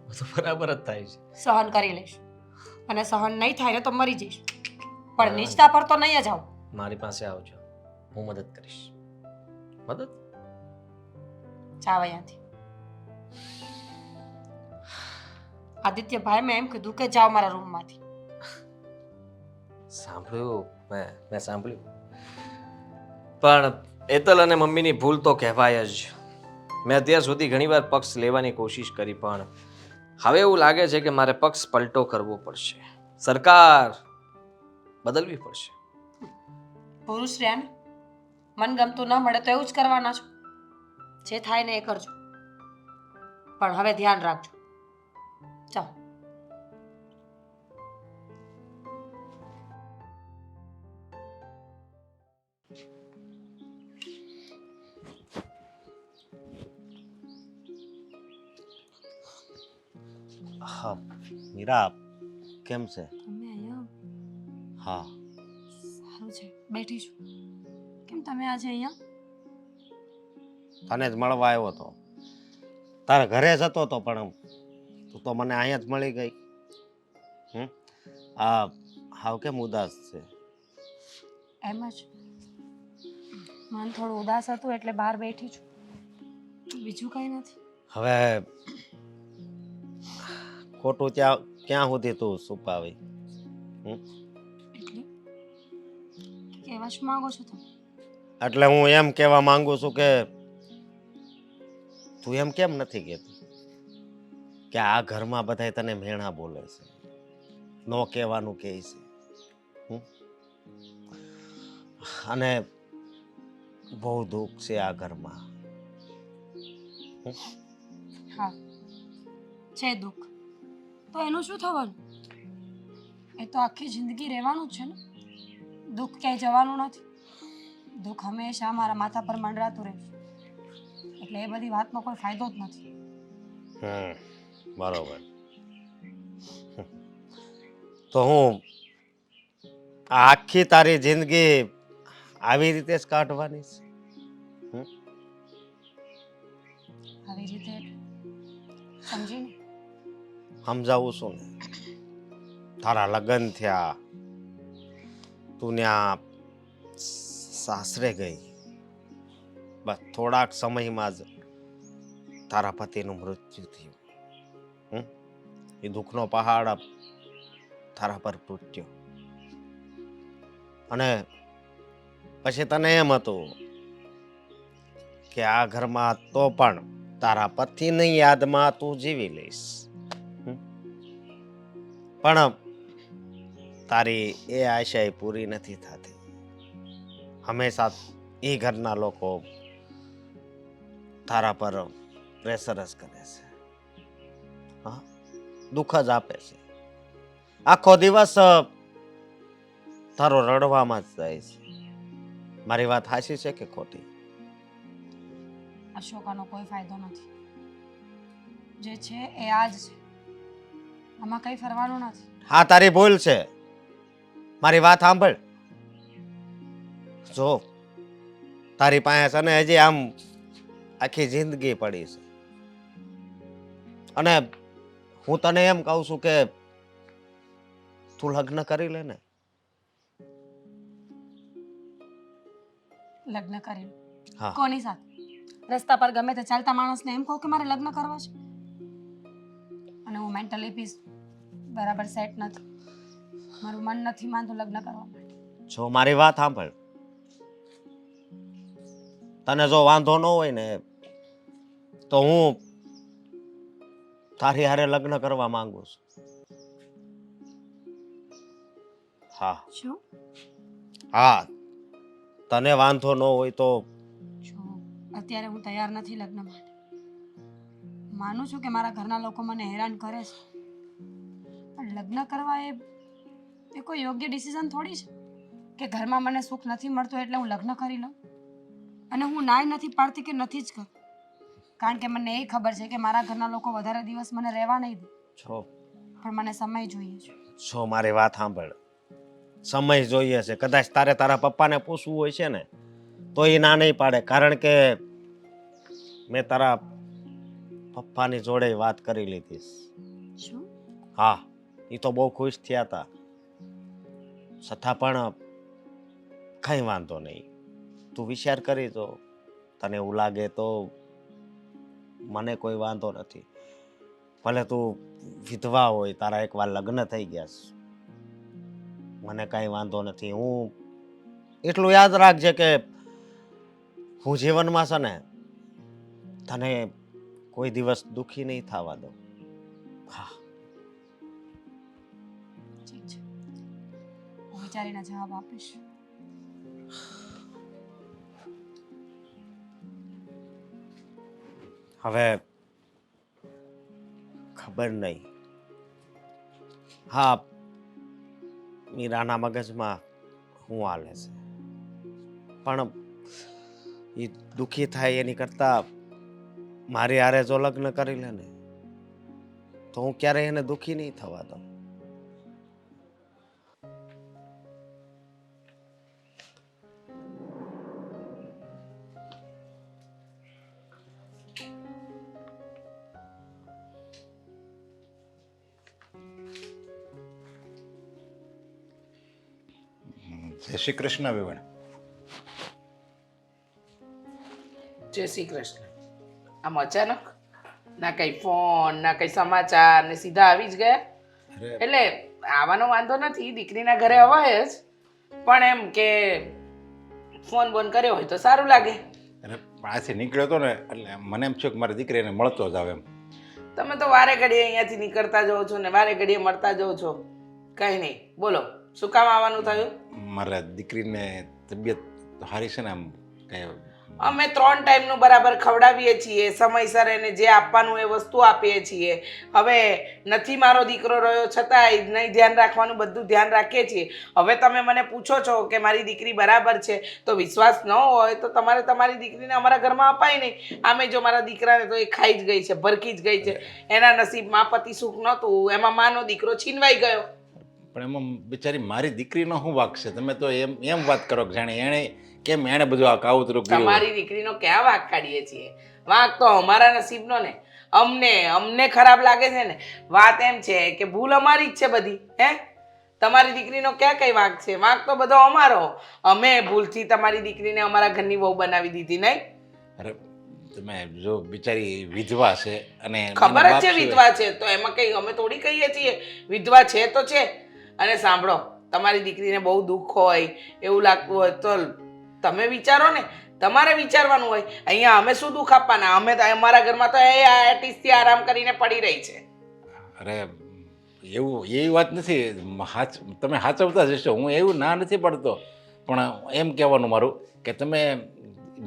બધું બરાબર જ થાય છે. સહન કરી લઈશ અને સહન નહીં થાય ને તો મરી જઈશ, પણ નીચતા પર તો નહીં જ આવું. મારી પાસે આવજો, હું મદદ કરીશ. મદદ? જાવ અહીંયાથી. આદિત્યભાઈ મેં એમ કીધું કે જાઓ મારા રૂમમાંથી. સાંભળ્યું મેં સાંભળ્યું, પણ એતલ અને મમ્મીની ભૂલ તો કહેવાય જ. મેં અત્યાર સુધી ઘણીવાર પક્ષ લેવાની કોશિશ કરી, પણ હવે એવું લાગે છે કે મારે પક્ષ પલટો કરવો પડશે. સરકાર બદલવી પડશે. પુરુષ રહ્યા ને, મન ગમતું ન મળે તો એવું જ કરવાના છો. જે થાય ને એ કરજો, પણ હવે ધ્યાન રાખજો. ચાલો. હા મીરા, કેમ છે? તમે અહીંયા હા, સારું છે, બેઠી છું. કેમ તમે આજે અહીંયા? તને જ મળવા આવ્યો હતો. તારા ઘરે જતો હતો પણ તું તો મને અહીંયા જ મળી ગઈ. આ હાવ કેમ ઉદાસ છે? એમ જ મન થોડું ઉદાસ હતું એટલે બહાર બેઠી છું, બીજું કંઈ નથી. હવે ખોટું ક્યાં સુધી તું છુપાવી? એટલે કહેવા શું માંગો છો તમે? એટલે હું એમ કહેવા માંગુ છું કે તું એમ કેમ નથી કહેતી કે આ ઘરમાં બધાય તને મેણા બોલે છે, ન કહેવાનું કહે છે, અને બહુ દુઃખ છે આ ઘરમાં. હા છે દુઃખ, તો એનું શું થવાનું? એ તો આખી જિંદગી રહેવાનું જ છે ને. દુઃખ ક્યાંય જવાનું નથી. દુઃખ હંમેશા મારા માથા પર મંડરાતું રહેશે, એટલે એ બધી વાતનો કોઈ ફાયદો જ નથી. બરોબર. તો હું આખી તારી જિંદગી આવી રીતે જ કાઢવાની છે? આવી રીતે સમજીને સમજાવું છું ને. તારા લગ્ન થયા, તું ત્યાં સાસરે ગઈ, બસ થોડાક સમયમાં જ તારા પતિનું મૃત્યુ થયું. એ દુઃખનો પહાડ તારા પર તૂટ્યો, અને પછી તને એમ હતું કે આ ઘરમાં તો પણ તારા પતિની યાદમાં તું જીવી લઈશ, પણ તારી એ આશા પૂરી નથી થતી. હંમેશા એ ઘરના લોકો તારા પર પ્રેશર જ કરે છે, હા, દુઃખ જ આપે છે. આખો દિવસ તારો રડવામાં જ જાય છે. મારી વાત સાચી છે કે ખોટી? અશોકાનો કોઈ ફાયદો નથી. જે છે એ આ જ છે, આમાં કંઈ ફરવાનું નથી. હા, તારી ભૂલ છે. મારી વાત સાંભળ. જો તારી પાસે છે ને હજી આમ આખી જિંદગી પડી છે, અને હું તને એમ કહું છું કે તું લગ્ન કરી લે ને. લગ્ન કરી હા. કોની સાથે? રસ્તા પર ગમે તે ચાલતા માણસને એમ કહું કે મારે લગ્ન કરવા છે? અને હું મેન્ટલી પીસ બરાબર સેટ નથી. મારું મન નથી માનતું લગ્ન કરવા માટે. જો મારી વાત સાંભળ, તને જો વાંધો ન હોય ને તો હું તારી હારે લગ્ન કરવા માંગુ છું. હા શું? હા, તને વાંધો ન હોય તો જો અત્યારે હું તૈયાર નથી લગ્ન માટે. માનું છું કે મારા ઘરના લોકો મને હેરાન કરે છે, પણ લગ્ન કરવા એ કોઈ યોગ્ય ડિસિઝન થોડી છે કે ઘરમાં મને સુખ નથી મળતું એટલે હું લગ્ન કરી લઉં. અને હું નાય નથી પાડતી કે નથી જ કરું, કારણ કે મને એ ખબર છે કે મારા ઘરના લોકો વધારે દિવસ મને રહેવા નહીં દે, છો પણ મને સમય જોઈએ છે. છો મારી વાત સાંભળ, સમય જોઈએ છે. કદાચ તારે તારા પપ્પાને પૂછવું હોય છે ને તો એ ના નહીં પાડે, કારણ કે મેં તારા પપ્પાની જોડે વાત કરી લીધી. શું? હા, એ તો બહુ ખુશ થયા હતા, છતાં પણ કંઈ વાંધો નહીં. તું વિચાર કરી તો તને એવું લાગે તો મને કોઈ વાંધો નથી. ભલે તું વિધવા હોય, તારા એકવાર લગ્ન થઈ ગયા છે, મને કાંઈ વાંધો નથી. હું એટલું યાદ રાખજે કે હું જીવનમાં છે ને તને કોઈ દિવસ દુઃખી નહીં થવા દઉં. હા, ઠીક છે, હું વિચારીને જવાબ આપીશ. હવે ખબર નહીં, હા, મીરાના મગજમાં શું હાલે છે, પણ એ દુઃખી થાય એની કરતા મારી હારે જો લગ્ન કરી લે ને તો હું ક્યારેય એને દુઃખી નહીં થવા દઉં. જય શ્રી કૃષ્ણ વિવણ. જય શ્રી કૃષ્ણ. આમ અચાનક ના કઈ ફોન ના કઈ સમાચાર ને સીધા આવી જ ગયા. એટલે આવવાનો વાંધો નથી, દીકરીના ઘરે અવાય જ, પણ એમ કે ફોન બોન કર્યો હોય તો સારું લાગે. અરે પાસેથી નીકળ્યો હતો ને એટલે મને એમ થયું કે મારી દીકરીને મળતો જ આવે એમ. તમે તો વારે ઘડીએ અહીંયાથી નીકળતા જાઓ છો ને વારે ઘડીએ મળતા જાઓ છો. કઈ નહીં, બોલો શું કામ આવવાનું થયું? મારા દીકરીને તબિયત સારી છે ને, આમ કઈ અમે 3 ટાઈમનું બરાબર ખવડાવીએ છીએ, સમયસર એને જે આપવાનું એ વસ્તુ આપીએ છીએ. હવે નથી મારો દીકરો રહ્યો છતાંય નહીં ધ્યાન રાખવાનું બધું ધ્યાન રાખીએ છીએ. હવે તમે મને પૂછો છો કે મારી દીકરી બરાબર છે, તો વિશ્વાસ ન હોય તો તમારે તમારી દીકરીને અમારા ઘરમાં અપાય નહીં. આમે જો મારા દીકરાને તો એ ખાઈ જ ગઈ છે, ભરકી જ ગઈ છે. એના નસીબમાં પતિ સુખ નહોતું, એમાં માનો દીકરો છીનવાઈ ગયો. પણ એમાં બિચારી મારી દીકરીનો શું વાંક છે? તમે તો એમ વાત કરો કે જાણે એણે કેમ એણે બધું આ કાવતરું કર્યું. તમારી દીકરીનો ક્યાં વાંક કાઢીએ છીએ? વાંક તો અમારા નસીબનો ને. અમને ખરાબ લાગે છે ને. વાત એમ છે કે ભૂલ અમારી જ છે બધી. હે, તમારી દીકરીનો ક્યાં કઈ વાંક છે? વાંક તો બધો અમારો. અમે ભૂલથી તમારી દીકરીને અમારા ઘરની વહુ બનાવી દીધી, નહીં? અરે તમે જો બિચારી વિધવા છે અને ખબર જ છે વિધવા છે, તો એમાં કઈ અમે થોડી કહીએ છીએ વિધવા છે તો છે. અને સાંભળો, તમારી દીકરીને બહુ દુઃખ હોય એવું લાગતું હોય તો તમે વિચારો ને, તમારે વિચારવાનું હોય. અહીંયા અમે શું દુઃખ આપવાના? અમે તો અમારા ઘરમાં તો એ આર્ટિસ્ટથી આરામ કરીને પડી રહી છે. અરે એવું એવી વાત નથી, તમે સાચવતા જશો, હું એવું ના નથી પડતો, પણ એમ કહેવાનું મારું કે તમે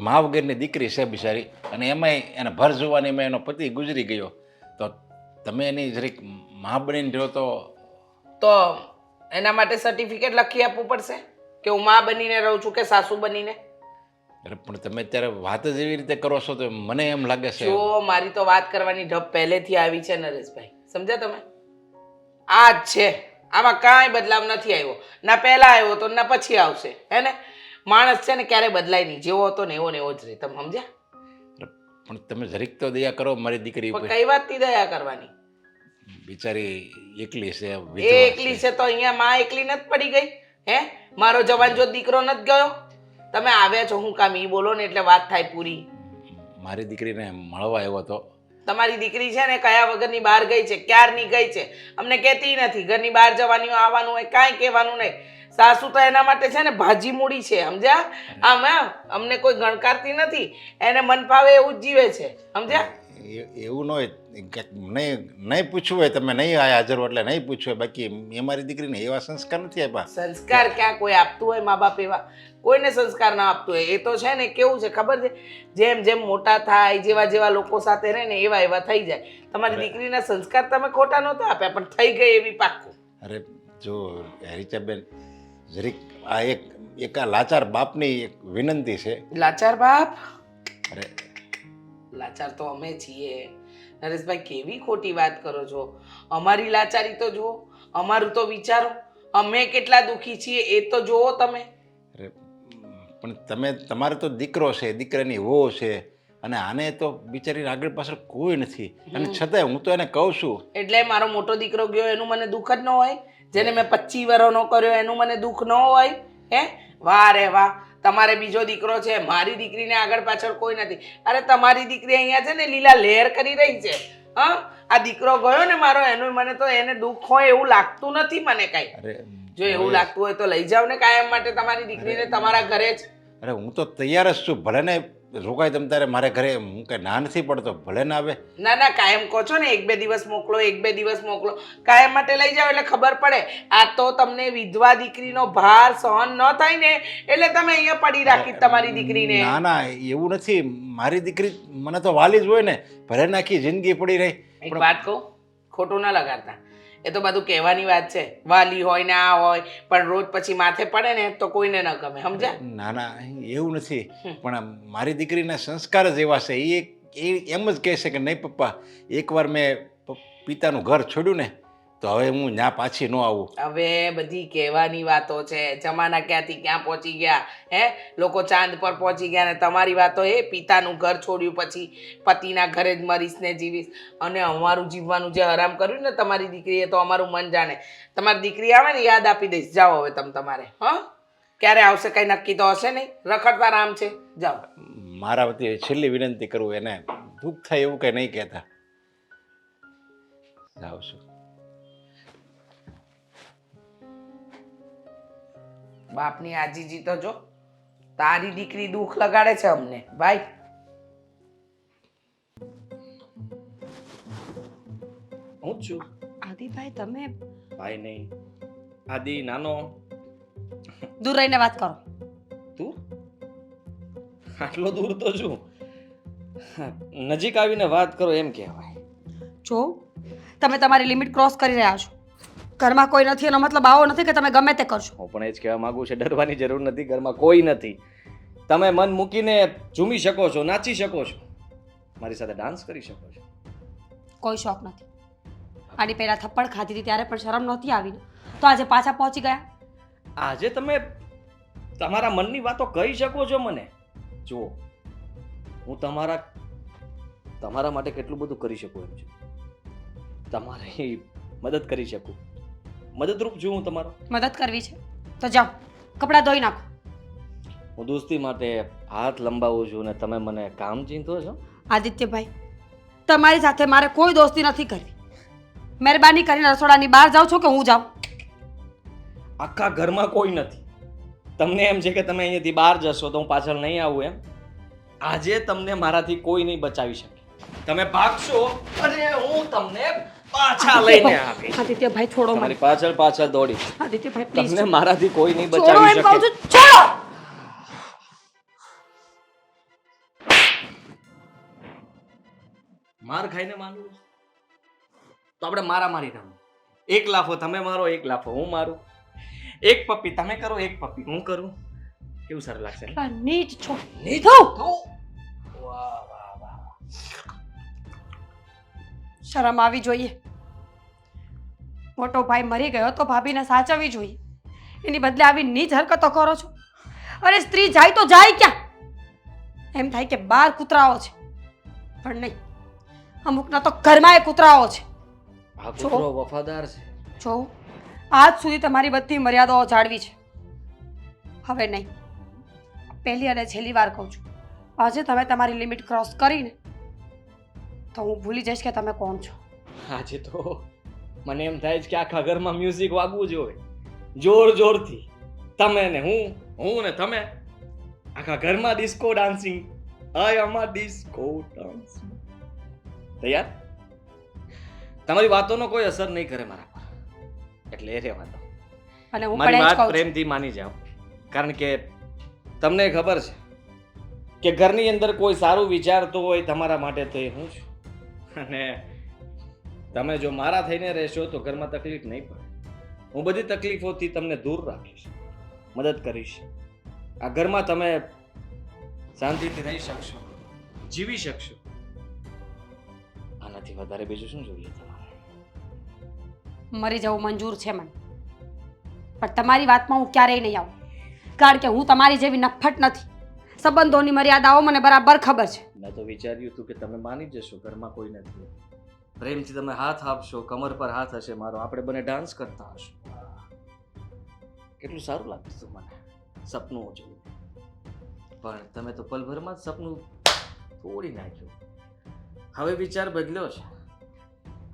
મા વગરની દીકરી છે બિચારી, અને એમાંય એને ભર જોવાનીમાં એનો પતિ ગુજરી ગયો, તો તમે એની જરીક મા બનીને રહ્યો તો એના માટે સર્ટિફિકેટ લખી આપવું પડશે કે હું મા બનીને રહું છું કે સાસુ બનીને? અરે પણ તમે અત્યારે વાત જ એવી રીતે કરો છો તો મને એમ લાગે છે. જો મારી તો વાત કરવાની ઢબ પહેલેથી આવી છે નરેશભાઈ, સમજ્યા તમે? આ જ છે, આમાં કાંઈ બદલાવ નથી આવ્યો. ના પહેલા આવ્યો તો ના પછી આવશે. હે ને, માણસ છે ને ક્યારે બદલાય નહીં, જેવો હતો ને એવો જ રહે. તમે સમજ્યા? પણ તમે જરીક તો દયા કરો મારી દીકરી પણ ઉપર. કઈ વાતની દયા કરવાની? બિચારી એકલી છે, એ વિધવા એકલી છે તો અહીંયા માં એકલી નથી પડી ગઈ? હે, મારો જવાન જો દીકરો નથી ગયો? તમે આવ્યા છો હું કામ ઈ બોલો ને એટલે વાત થાય પૂરી. મારી દીકરીને મળવા આવ્યો હતો તમારી દીકરી છે ને કયા વગરની બહાર ગઈ છે, ક્યારની ગઈ છે, અમને કહેતી નથી. ઘરની બહાર જવાની હોય, આવવાનું હોય, કાંઈ કહેવાનું નહીં. સાસુ તો એના માટે છે ને ભાજી મૂડી છે, સમજ્યા? આમ અમને કોઈ ગણકારતી નથી, એને મન ફાવે એવું જ જીવે છે, સમજ્યા? એવું ન હોય ક્યાંક નહીં પૂછવું હોય, તમે નહીં આયા હાજર હો એટલે નહીં પૂછવું હોય, બાકી એ મારી દીકરીને એવા સંસ્કાર નથી આપ્યા. સંસ્કાર ક્યાં કોઈ આપતું હોય? મા બાપ એવા કોઈને સંસ્કાર ના આપતું હોય. એ તો છે ને કેવું છે ખબર છે, જેમ જેમ મોટા થાય, જેવા જેવા લોકો સાથે રહે ને એવા એવા થઈ જાય. તમારી દીકરીના સંસ્કાર તમે ખોટા નહોતા આપ્યા, પણ થઈ ગઈ એવી પાક્કું. અરે જો હેરિચાબેન, જરીક આ એક આ લાચાર બાપની એક વિનંતી છે. લાચાર બાપ? અરે લાચાર તો અમે છીએ. નરેશભાઈ, કેવી ખોટી વાત કરો છો. અમારી લાચારી તો જુઓ, અમારું તો વિચારો. અમે કેટલા દુઃખી છીએ એ તો જુઓ તમે. અરે પણ તમારે તો દીકરો છે, દીકરાની વહુ છે, અને આને તો બિચારી આગળ પાછળ કોઈ નથી, અને છતાંય હું તો એને કહું છું. એટલે મારો મોટો દીકરો ગયો એનું મને દુઃખ જ ન હોય? જેને મેં 25 વર્ષનો કર્યો એનું મને દુઃખ ન હોય? હે વાહ રે વાહ, તમારે બીજો દીકરો છે, મારી દીકરીને આગળ પાછળ કોઈ નથી. અરે તમારી દીકરી અહીંયા છે ને લીલા લહેર કરી રહી છે. હા, આ દીકરો ગયો ને મારો, એનું મને તો એને દુઃખ હોય એવું લાગતું નથી મને કાંઈ. અરે જો એવું લાગતું હોય તો લઈ જાઓ ને કાયમ માટે તમારી દીકરીને તમારા ઘરે જ. અરે હું તો તૈયાર જ છું, ભલે ને રોકાય તમ તારે મારે ઘરે, હું કઈ ના નથી પડતો, ભલે ના આવે. ના ના, કાયમ કહો છો ને 1-2 દિવસ મોકલો, 1-2 દિવસ મોકલો, કાયમ માટે લઈ જાઓ એટલે ખબર પડે. આ તો તમને વિધવા દીકરીનો ભાર સહન ન થાય ને એટલે તમે અહીંયા પડી રાખી તમારી દીકરીને. ના ના, એવું નથી. મારી દીકરી મને તો વાલી જ હોય ને, ભલે નાખી જિંદગી પડી રહી. એક વાત કહું, ખોટું ના લગાડતા. એ તો બધું કહેવાની વાત છે, વાલી હોય ને આ હોય, પણ રોજ પછી માથે પડે ને તો કોઈને ન ગમે, સમજ્યા? ના ના, એવું નથી, પણ મારી દીકરીના સંસ્કાર જ એવા છે. એ એમ જ કહે છે કે નહીં પપ્પા, એકવાર મેં પિતાનું ઘર છોડ્યું ને તો હવે હું ત્યાં પાછી ન આવું. હવે બધી કહેવાની વાતો છે, જમાના ક્યાંથી ક્યાં પહોંચી ગયા. હે, લોકો ચાંદ પર પહોંચી ગયા ને તમારી વાતો એ પિતાનું ઘર છોડ્યું પછી પતિના ઘરે જ મરીશ ને જીવીશ. અને અમારું જીવવાનું જે હરામ કર્યું ને તમારી દીકરીએ તો અમારું મન જાણે. તમારી દીકરી આવે ને યાદ આપી દઈશ. જાઓ હવે તમારે. હા, ક્યારે આવશે કઈ નક્કી તો હશે નહીં, રખડતા રામ છે. જાઓ. મારા વતી છેલ્લી વિનંતી કરું, એને દુઃખ થાય એવું કંઈ નહીં કહેતા. જાઉં છું. બાપની આજીજી તો જો, તારી દીકરી દુઃખ લગાડે છે અમને ભાઈ. હું જ છું. આદિભાઈ તમે ભાઈ નહીં, આદિ નાનો. દૂર રહીને વાત કરો. તું આટલો દૂર તો છું, નજીક આવીને વાત કરો એમ કહેવાય. જો તમે તમારી લિમિટ ક્રોસ કરી રહ્યા છો. ઘરમાં કોઈ નથી એનો મતલબ આવો નથી કે તમે ગમે તે કરશો. હું પણ એ જ કહેવા માંગુ છું, ડરવાની જરૂર નથી, ઘરમાં કોઈ નથી. તમે મન મૂકીને ઝૂમી શકો છો, નાચી શકો છો, મારી સાથે ડાન્સ કરી શકો છો. કોઈ શોખ નથી. આની પહેલા થપ્પડ ખાધી હતી ત્યારે પણ શરમ નહોતી આવીને, તો આજે પાછા પહોંચી ગયા. આજે તમે તમારા મનની વાતો કહી શકો છો મને. જુઓ, હું તમારા માટે કેટલું બધું કરી શકું એમ છું. તમારી મદદ કરી શકું, મદદરૂપ છું હું તમારો. મદદ કરવી છે તો જાઓ, કપડાં ધોઈ નાખો. હું દોસ્તી માટે હાથ લંબાવું છું ને તમે મને કામ ચીંધો છો. આદિત્યભાઈ, તમારી સાથે મારે કોઈ દોસ્તી નથી કરવી. મહેરબાની કરીને રસોડાની બહાર જાઓ છો કે હું જાઉં? આખા ઘરમાં કોઈ નથી. તમને એમ છે કે તમે અહીંયાથી બહાર જશો તો હું પાછળ નહીં આવું એમ? આજે તમને મારાથી કોઈ નહીં બચાવી શકે. તમે ભાગશો અને હું તમને પાછા લઈને આવીશ. આદિત્યભાઈ છોડો મને. તમારી પાછળ દોડીશ. આદિત્યભાઈ પ્લીઝ તમને મારાથી કોઈ નહીં છોડો બચાવી એમ કહું શકે. છું. છોડો. માર ખાઈને માનવું તો આપણે મારામારી રમો. એક લાફો તમે મારો, એક લાફો હું મારું. એક પપ્પી તમે કરો, એક પપ્પી હું કરું. કેવું સારું લાગશે ને? નીચ છો. નીચ થો. વાહ વાહ વાહ. શરમ આવી જોઈએ. મોટો ભાઈ મરી ગયો તો ભાભીને સાચવવી જોઈએ, એની બદલે આવી નીચ હરકતો કરો છો. અરે સ્ત્રી જાય તો જાય ક્યાં? એમ થાય કે બાર કૂતરાઓ છે, પણ નહીં, અમુકના તો ઘરમાં એ કૂતરાઓ છે. આ કૂતરો વફાદાર છે. જો આજ સુધી તમારી બધી મર્યાદાઓ જાળવી છે, હવે નહીં. પહેલી અને છેલ્લી વાર કહું છું, આજે તમે તમારી લિમિટ ક્રોસ કરીને તો હું ભૂલી જઈશ કે તમે કોણ છો. આજે તો મને એમ થાય છે કે આખા ઘરમાં મ્યુઝિક વાગવું જોઈએ, જોર જોરથી. તમે ને હું ને તમે, આખા ઘરમાં ડિસ્કો ડાન્સિંગ. આય આમાં ડિસ્કો ડાન્સિંગ. તૈયાર? તમારી વાતોનો કોઈ અસર નહીં કરે મારા પર, એટલે એ રહેવા દો. અને હું મારી પણ એ જ વાત કહું છું. પ્રેમથી માની જાઓ, કારણ કે તમને ખબર છે કે ઘરની અંદર કોઈ સારું વિચારતો હોય તમારા માટે તો એ હું છું. અને તમે જો મારા થઈને રહેશો તો ઘરમાં તકલીફ નહીં પડે. હું બધી તકલીફોથી તમને દૂર રાખીશ, મદદ કરીશ. આ ઘરમાં તમે શાંતિથી રહી શકશો, જીવી શકશો. આનાથી વધારે બીજું શું જોઈએ તમારે? મરી જવું મંજૂર છે મને, પણ તમારી વાતમાં હું ક્યારેય નહીં આવું, કારણ કે હું તમારી જેવી નફ્ફટ નથી. સંબંધોની મર્યાદાઓ મને બરાબર ખબર છે. મેં તો વિચાર્યું હતું કે તમે માની જશો, ઘરમાં કોઈ નથી. પ્રેમથી તમે હાથ આપશો, કમર પર હાથ હશે મારો, આપણે બંને ડાન્સ કરતા હશું. કેટલું સારું લાગતું હતું મને સપનું જોયું. પણ તમે તો પલભરમાં જ સપનું તોડી નાખ્યું. હવે વિચાર બદલ્યો છે.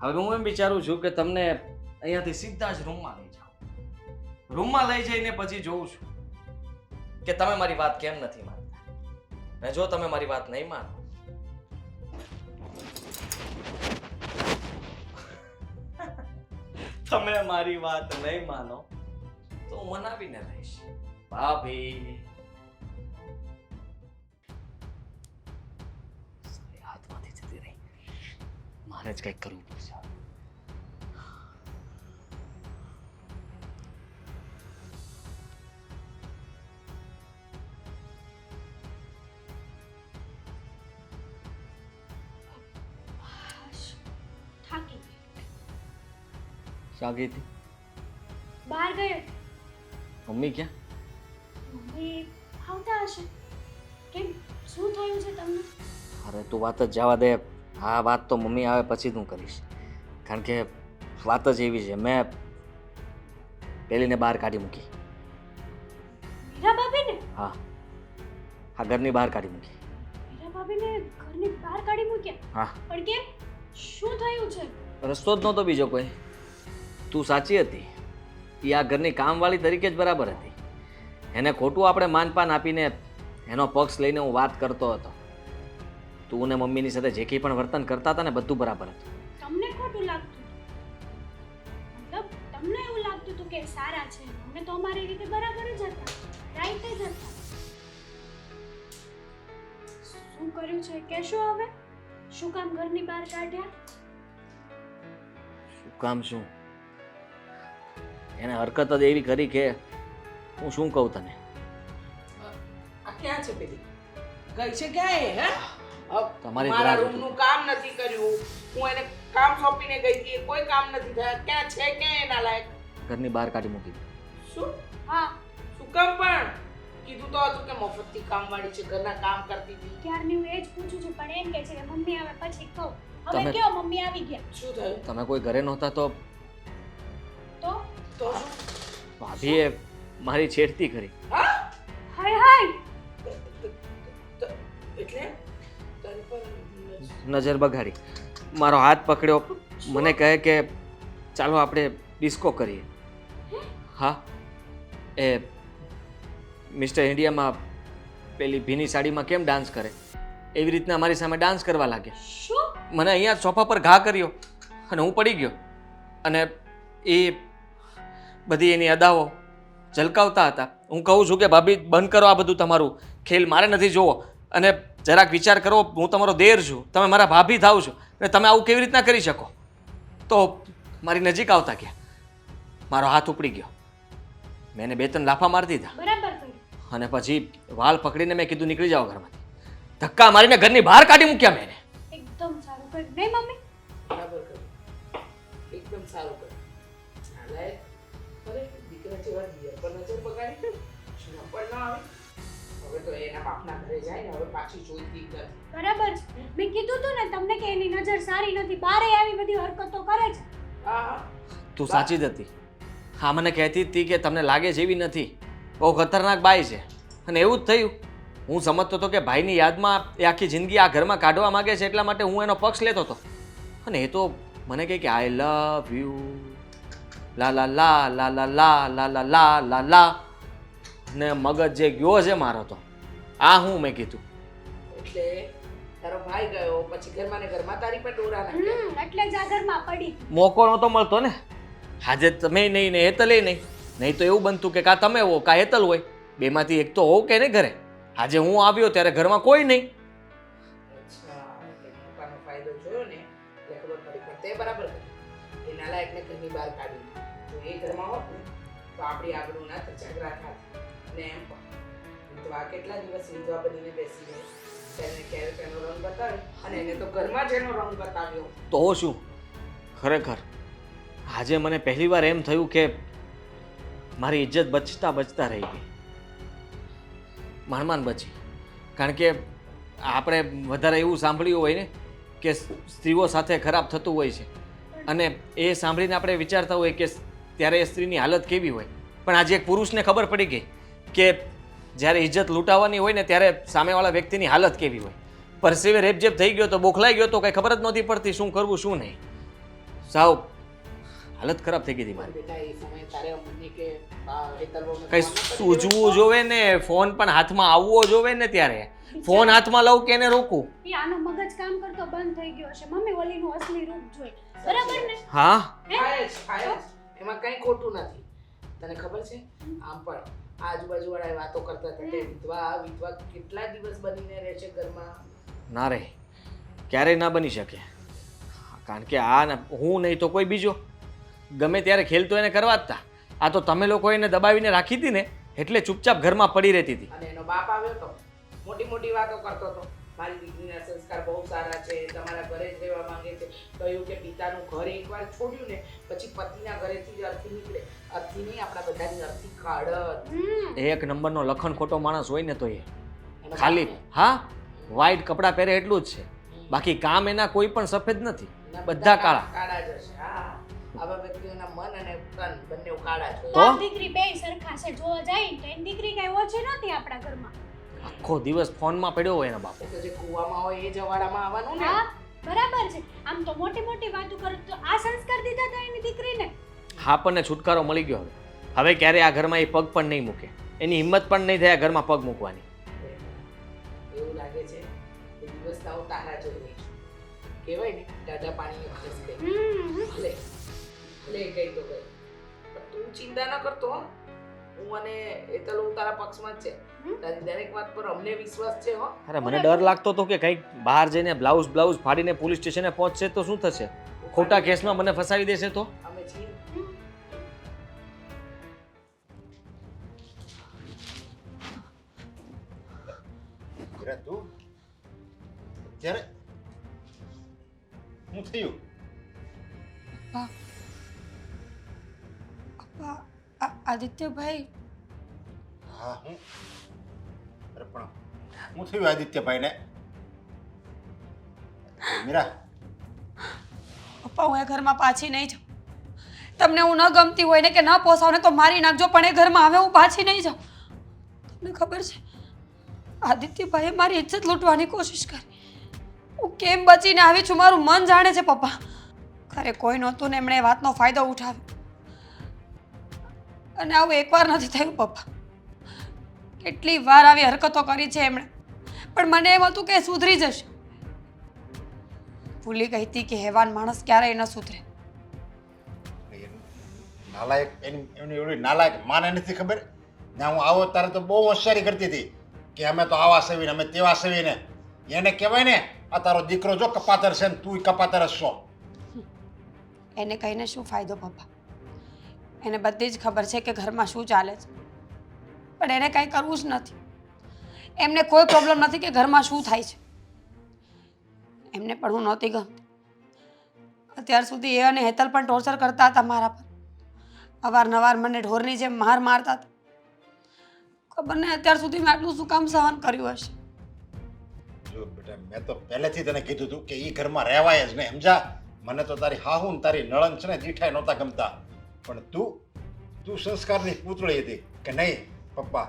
હવે હું એમ વિચારું છું કે તમને અહીંયાથી સીધા જ રૂમમાં લઈ જાઓ. રૂમમાં લઈ જઈને પછી જોઉં છું કે તમે મારી વાત કેમ નથી માનતા. અને જો તમે મારી વાત નહીં માનો, તમે મારી વાત નહીં માનો તો હું મનાવીને રહીશ. ભાભી, સારી હાથમાંથી જતી રહી. મારે જ કંઈક કરવું પડશે. થાકી ગઈ. શાગીથી બહાર ગયો. મમ્મી ક્યાં? મમ્મી આવતા હશે. કેમ, શું થયું છે તમને? અરે તું વાત જ જવા દે. આ વાત તો મમ્મી આવે પછી જ હું કરીશ, કારણ કે વાત જ એવી છે. મેં પેલીને બહાર કાઢી મૂકી. મીરા ભાભીને? હા, આ ઘરની બહાર કાઢી મૂકી. મીરા ભાભીને ઘરની બહાર કાઢી મૂક્યા? હા. પણ કેમ, શું થયું છે? રસ્તો જ નહોતો બીજો કોઈ. તું સાચી હતી, એ આ ઘરની કામવાળી તરીકે જ બરાબર હતી. એને ખોટું આપણે માનપાન આપીને એનો પક્ષ લઈને હું વાત કરતો હતો. તું ને મમ્મીની સાથે જે કંઈ પણ વર્તન કરતા હતા ને બધું બરાબર હતું. તમને ખોટું લાગતું હતું? મતલબ તમને એવું લાગતું હતું કે સારા છે, અમે તો અમારી રીતે બરાબર જ હતા, રાઈટ જ હતા. શું કર્યું છે કહેશો હવે? શું કામ ઘરની બહાર કાઢ્યા? શું કામ શું? એને હરકત જ એવી કરી કે હું શું કહું તને. આ ક્યાં છે પેલી? ગઈ છે ક્યાં એ? હે તમારી મારા રાહ રૂમનું કામ નથી કર્યું, હું એને કામ સોંપીને ગઈ હતી, કોઈ કામ નથી થયા. ક્યાં છે ક્યાં એના લાયક? ઘરની બહાર કાઢી મૂકી. શું હા, શું કામ? પણ કીધું તો હતું કે મફતથી કામવાળી છે, ઘરના કામ કરતી હતી. ક્યારની હું એ જ પૂછું છું, પણ એમ કે છે કે મમ્મી આવે પછી કહું. હવે તમે- કયો મમ્મી આવી ગયા શું થયું? તમે કોઈ ઘરે નહોતા તો તો? તો શું? ભાભીએ મારી છેડતી કરી. હા? હાય હાય, એટલે તારી પર નજર બગાડી, મારો હાથ પકડ્યો, મને કહે કે ચાલો આપણે ડિસ્કો કરીએ. હા, એ મિસ્ટર ઇન્ડિયામાં પેલી ભીની સાડીમાં કેમ ડાન્સ કરે એવી રીતના મારી સામે ડાન્સ કરવા લાગે. શું? મને અહીંયા સોફા પર ઘા કર્યો અને હું પડી ગયો. અને એ બધી એની અદાઓ ઝલકાવતા હતા. હું કહું છું કે ભાભી બંધ કરો આ બધું તમારું ખેલ, મારે નથી જોવો. અને જરાક વિચાર કરો, હું તમારો દેર છું, તમે મારા ભાભી થાવ છો, અને તમે આવું કેવી રીતના કરી શકો? તો મારી નજીક આવતા ગયા, મારો હાથ ઉપડી ગયો, મેં એને 2-3 લાફા મારી દીધા. બરાબર કર્યું. અને પછી વાલ પકડીને મેં કીધું નીકળી જાઓ ઘરમાંથી. ધક્કા મારીને ઘરની બહાર કાઢી મૂક્યા મેં એને. એકદમ સારું કર્યું નહીં મમ્મી? બરાબર કર્યું, એકદમ સારું કર્યું. નાલાયક. અરે દીકરા જેવા દિયર પર નજર બગાડી, શું પણ ના આવે. હવે તો એના બાપના ઘરે જાય ને, હવે પાછી જોઈતી જ નથી. બરાબર છે. મેં કીધું તું ને તમને કે એની નજર સારી નથી, બારે આવી બધી હરકતો કરે છે. હા હા, તું સાચી જ હતી. હા, મને કહેતી જ હતી કે તમને લાગે જેવી નથી, બહુ ખતરનાક બાઈ છે. અને એવું જ થયું. હું સમજતો હતો કે ભાઈની યાદમાં એ આખી જિંદગી આ ઘરમાં કાઢવા માંગે છે એટલા માટે હું એનો પક્ષ લેતો હતો. અને એ તો મને કહે કે આઈ લવ યુ લા લા લા લા લા લા લા લા લા લા લા, ને મગજ જે ગયો છે મારો તો આ હું મેં કીધું. એટલે તારો ભાઈ ગયો પછી ઘરમાં ને ઘરમાં તારી પર ડોરા નાખ્યા. એટલે જ આ ઘરમાં પડી. મોકો નહોતો મળતો ને. આજે તમે નહીં ને હેતલે નહીં, નહીં તો એવું બનતું કે કા તમે હો કા હેતલ હોય, બેમાંથી એક તો હોવ કે નહીં ઘરે. આજે હું આવ્યો ત્યારે ઘરમાં કોઈ નહીં. અચ્છા, એટલે મોકાનો ફાયદો જોયો ને એટલે ખબર પડી. પણ તે બરાબર કર્યું. એ નાલાયકને ઘરની બહાર કાઢી. જો એ ઘરમાં હોત ને તો આપણી આગળ ના ઝઘડા થાત. ને એમ પણ તો આ કેટલા દિવસ વિધવા બનીને બેસી ગઈ. તેને ક્યારેક એનો રંગ બતાવ્યો અને એને તો ઘરમાં જ એનો રંગ બતાવ્યો. તો શું ખરેખર આજે મને પહેલીવાર એમ થયું કે મારી ઇજ્જત બચતા બચતા રહી ગઈ. માંડ બચી. કારણ કે આપણે વધારે એવું સાંભળ્યું હોય ને કે સ્ત્રીઓ સાથે ખરાબ થતું હોય છે અને એ સાંભળીને આપણે વિચારતા હોય કે ત્યારે એ સ્ત્રીની હાલત કેવી હોય. પણ આજે એક પુરુષને ખબર પડી ગઈ કે જ્યારે ઇજ્જત લૂંટાવાની હોય ને ત્યારે સામેવાળા વ્યક્તિની હાલત કેવી હોય. પરસેવે રેપજેપ થઈ ગયો તો બોખલાઈ ગયો તો કંઈ ખબર જ નહોતી પડતી શું કરવું શું નહીં. સાવ હાલત ખરાબ થઈ ગઈ હતી મારી. બેટા એ સમયે તારે અમની કે હેતલવોને કંઈ સૂઝવું જોવે ને, ફોન પણ હાથમાં આવવો જોવે ને. ત્યારે ફોન હાથમાં લઉં કે એને રોકું. ઈ આનો મગજ કામ કરતો બંધ થઈ ગયો છે. મમ્મી ઓલીનું અસલી રૂપ જોઈ. બરાબર ને? હા ખાય જ. એમાં કંઈ ખોટું નથી. તને ખબર છે આમ પણ આજુબાજુ વાળા વાતો કરતા હતા કે વિધવા વિધવા કેટલા દિવસ બનીને રહે છે ઘરમાં. ના રે, ક્યારેય ના બની શકે. કારણ કે આ હું નહીં તો કોઈ બીજો ગમે ત્યારે ખેલ તો એને કરવા જ તા. આ તો તમે લોકો એને દબાવીને રાખી હતી ને એટલે ચૂપચાપ ઘરમાં પડી રહેતી હતી. અને એનો બાપ આવ્યો તો મોટી મોટી વાતો કરતો હતો. મારી દીકરીના સંસ્કાર બહુ સારા છે, તમારા ઘરે જ રહેવા માંગે છે. કહ્યું કે પિતાનું ઘર એકવાર છોડ્યું ને પછી પતિના ઘરેથી જ અર્થી નીકળે. અર્થી નહીં, આપણા બધાની અર્થી કાઢ. એક નંબરનો લખણ ખોટો માણસ હોય ને તો એ એનો ખાલી બાપ હા વ્હાઈટ કપડાં પહેરે એટલું જ છે. બાકી કામ એના કોઈ પણ સફેદ નથી, એના બધા કાળા. કાળા જ હશે. હા, આવા વ્યક્તિઓના મન અને તન બંને કાળા છે. તો? બાપ દીકરી બેય સરખા છે. જોવા જાય તો એની દીકરી કઈ ઓછી નથી આપણા ઘરમાં. આખો દિવસ ફોનમાં પડ્યો હોય એના બાપો. તો જે કૂવામાં હોય એ જવાડામાં આવવાનું ને. હા બરાબર છે. આમ તો મોટી મોટી વાતો કરે તો આ સંસ્કાર દીધા હતા એની દીકરીને. હા, આપણને છુટકારો મળી ગયો. હવે ક્યારે આ ઘરમાં એ પગ પણ નહીં મૂકે. એની હિંમત પણ નહીં થાય આ ઘરમાં પગ મૂકવાની. એવું લાગે છે એ દિવસ તાવ તારા જોઈ રહી છું. કહેવાય ને દાદા પાણીએ ખસ ગઈ. ભલે ભલે ગઈ તો ગઈ, પણ તું ચિંતા ન કરતો હો. હું અને હેતલ હું તારા પક્ષમાં જ છે. તારી દરેક વાત પર અમને વિશ્વાસ છે હો. અરે મને ડર લાગતો હતો કે કંઈક બહાર જઈને બ્લાઉઝ ફાડીને પોલીસ સ્ટેશને પહોંચશે તો શું થશે? ખોટા કેસમાં મને ફસાવી દેશે તો? અમે છીએ. તું ત્યારે શું થયું? આદિત્યભાઈ, હા હું અરે પણ શું થયું આદિત્યભાઈને? મીરા, પપ્પા હું એ ઘરમાં પાછી નહીં જાઉં. તમને હું ન ગમતી હોય ને કે ન પોસાવ ને તો મારી નાખજો, પણ એ ઘરમાં હવે હું પાછી નહીં જાઉં. તમને ખબર છે આદિત્યભાઈએ મારી ઇજ્જત લૂંટવાની કોશિશ કરી. હું કેમ બચીને આવી છું મારું મન જાણે છે પપ્પા. ઘરે કોઈ નહોતું ને એમણે એ વાતનો ફાયદો ઉઠાવ્યો. અને આવું એકવાર નથી થયું પપ્પા. કેટલી વાર આવી હરકતો કરી છે એમણે, પણ મને એમ હતું કે સુધરી જશે. ભૂલી ગઈ હતી કે હેવાન માણસ ક્યારેય ન સુધરે. નાલાયક એની એવડી નાલાયક માને નથી ખબર ને. હું આવો ત્યારે તો બહુ હોશિયારી કરતી હતી કે અમે તો આવા સેવીને અમે તેવા સેવીને. એને કહેવાય ને આ તારો દીકરો જો કપાતર છે ને તું કપાતર જ છો. એને કહીને શું ફાયદો પપ્પા? એને બધી જ ખબર છે કે ઘરમાં શું ચાલે છે, પણ એને કાંઈ કરવું જ નથી. એમને કોઈ પ્રોબ્લેમ નથી કે ઘરમાં શું થાય છે. એમને પણ હું નહોતી ગમતી. અત્યાર સુધી એ અને હેતલ પણ ટોર્ચર કરતા હતા મારા પર. અવારનવાર મને ઢોરની જેમ માર મારતા હતા. ખબર નહીં અત્યાર સુધી મેં આટલું શું કામ સહન કર્યું હશે. જો બેટા, મેં તો પહેલેથી તને કીધું હતું કે એ ઘરમાં રહેવાય જ નહીં, સમજા? મને તો તારી હાહુ ને તારી નળન છે ને જીઠાઈ નહોતા ગમતા, પણ તું સંસ્કારની પૂતળી હતી કે નહીં પપ્પા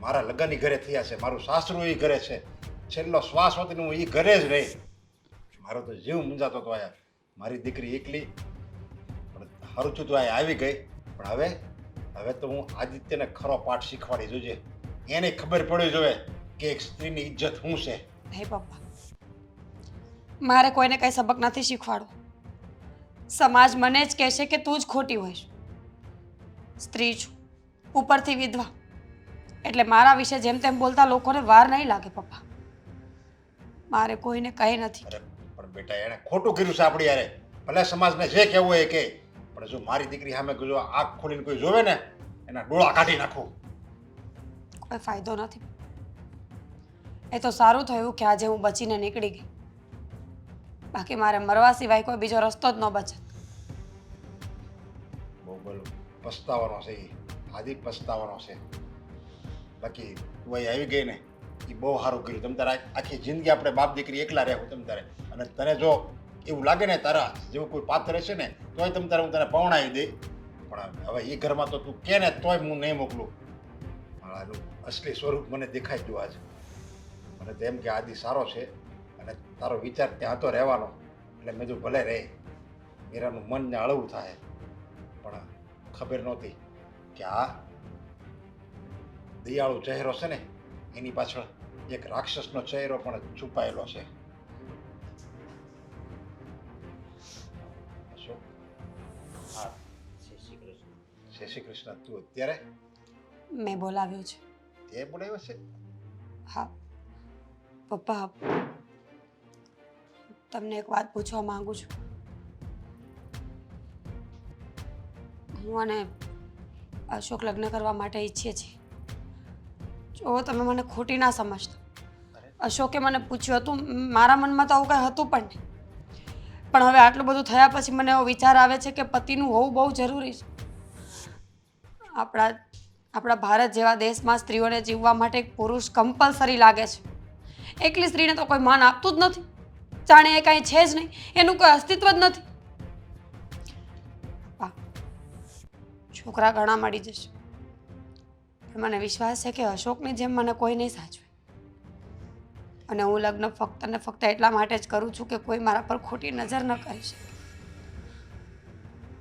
મારા લગ્ન ઘરે થયા છે, મારું સાસરું એ ઘરે છે, છેલ્લો શ્વાસ હોતી હું એ ઘરે જ રહી. મારો તો જીવ મૂંઝાતો હતો આયા. મારી દીકરી એકલી પણ સારું થયું તું આયા આવી ગઈ. પણ હવે તો હું આદિત્યને ખરો પાઠ શીખવાડી જોજે. એને ખબર પડવી જોઈએ કે એક સ્ત્રીની ઇજ્જત શું છે. હે પપ્પા, મારે કોઈને કંઈ સબક નથી શીખવાડવું. સમાજ મને જ કહેશે કે તું જ ખોટી હોઈશ. સ્ત્રી છું, ઉપરથી વિધવા, એટલે મારા વિશે જેમ તેમ બોલતા લોકોને વાર નહીં લાગે પપ્પા. મારે કોઈને કંઈ નથી. અરે પણ બેટા એણે ખોટું કર્યું છે આપણી યારે. ભલે સમાજને જે કહેવું હોય એ કહે, પણ જો મારી દીકરી સામે જો આંખ ખોલીને કોઈ જોવે ને એના ડોળા કાઢી નાખું. કોઈ ફાયદો નથી. એ તો સારું થયું કે આજે હું બચીને નીકળી ગઈ. બાકી મારે મરવા સિવાય કોઈ બીજો રસ્તો જ ન બચે. બહુ બોલો પસ્તાવાનો છે એ. આદિ પસ્તાવાનો છે. બાકી તું અહીં આવી ગઈ ને એ બહુ સારું કર્યું. તમ તારે આખી જિંદગી આપણે બાપ દીકરી એકલા રહેવું તમ તારે. અને તને જો એવું લાગે ને તારા જેવું કોઈ પાત્ર છે ને તોય તમ તારે હું તને પવણાવી દઈ. પણ હવે એ ઘરમાં તો તું કે ને તોય હું નહીં મોકલું. મારું અસલી સ્વરૂપ મને દેખાઈ ગયું આજ. મને તો એમ કે આદિ સારો છે અને તારો વિચાર ત્યાં તો રહેવાનો. એટલે મેં જો ભલે રહે, મીરાનું મન ને હળવું થાય. પણ ખબર નહોતી કે આ દયાળુ ચહેરો છે ને એની પાછળ એક રાક્ષસનો ચહેરો પણ છુપાયેલો છે. અશોક, હા, જય શ્રી કૃષ્ણ. જય શ્રી કૃષ્ણ. તું અત્યારે મેં બોલાવ્યો છે. તે બોલાવ્યો છે? હા પપ્પા, તમને એક વાત પૂછવા માંગુ છું. હું અને અશોક લગ્ન કરવા માટે ઈચ્છીએ છીએ. જો તમે મને ખોટી ના સમજતા. અશોકે મને પૂછ્યું હતું, મારા મનમાં તો આવું કંઈ હતું પણ નહીં. પણ હવે આટલું બધું થયા પછી મને એવો વિચાર આવે છે કે પતિનું હોવું બહુ જરૂરી છે. આપણા ભારત જેવા દેશમાં સ્ત્રીઓને જીવવા માટે એક પુરુષ કમ્પલસરી લાગે છે. એકલી સ્ત્રીને તો કોઈ માન આપતું જ નથી. જાણે એ કાંઈ છે જ નહીં, એનું કોઈ અસ્તિત્વ જ નથી. પપ્પા, છોકરા ઘણા મળી જશે, પણ મને વિશ્વાસ છે કે અશોકની જેમ મને કોઈ નહીં સાચવે. અને હું લગ્ન ફક્ત ને ફક્ત એટલા માટે જ કરું છું કે કોઈ મારા પર ખોટી નજર ન કરી શકે.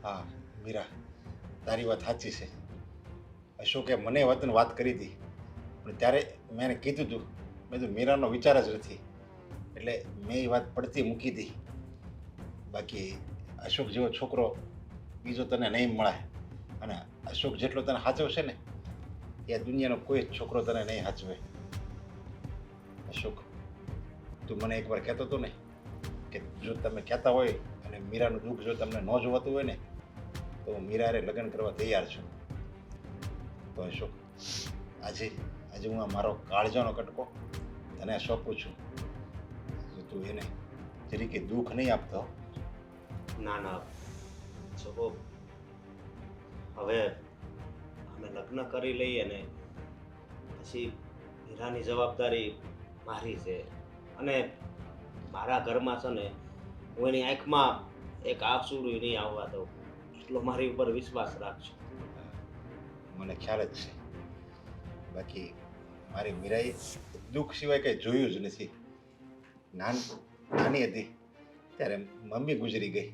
હા મીરા, તારી વાત સાચી છે. અશોકે મને વતન વાત કરી હતી, પણ ત્યારે મેં એને કીધું હતું, મેં તો મીરાનો વિચાર જ નથી, એટલે મેં એ વાત પડતી મૂકી હતી. બાકી અશોક જેવો છોકરો બીજો તને નહીં મળે. અને અશોક જેટલો તને સાચવશે ને એ દુનિયાનો કોઈ જ છોકરો તને નહીં સાચવે. અશોક, તું મને એકવાર કહેતો હતો ને કે જો તમે કહેતા હોય અને મીરાનું દુઃખ જો તમને ન જોવાતું હોય ને તો હું મીરા હારે લગ્ન કરવા તૈયાર છું. તો અશોક, આજે હું આ મારો કાળજાનો કટકો તને સોંપું છું. તો તું એને તરીકે દુઃખ નહીં આપતો. ના ના, જો હવે અમે લગ્ન કરી લઈએ ને પછી મીરાની જવાબદારી મારી છે. અને મારા ઘરમાં છે ને હું એની આંખમાં એક આંસુડું નહીં આવવા દઉં, એટલો મારી ઉપર વિશ્વાસ રાખજો. મને ખ્યાલ જ છે. બાકી મારી મીરાએ દુઃખ સિવાય કંઈ જોયું જ નથી. નાની હતી ત્યારે મમ્મી ગુજરી ગઈ,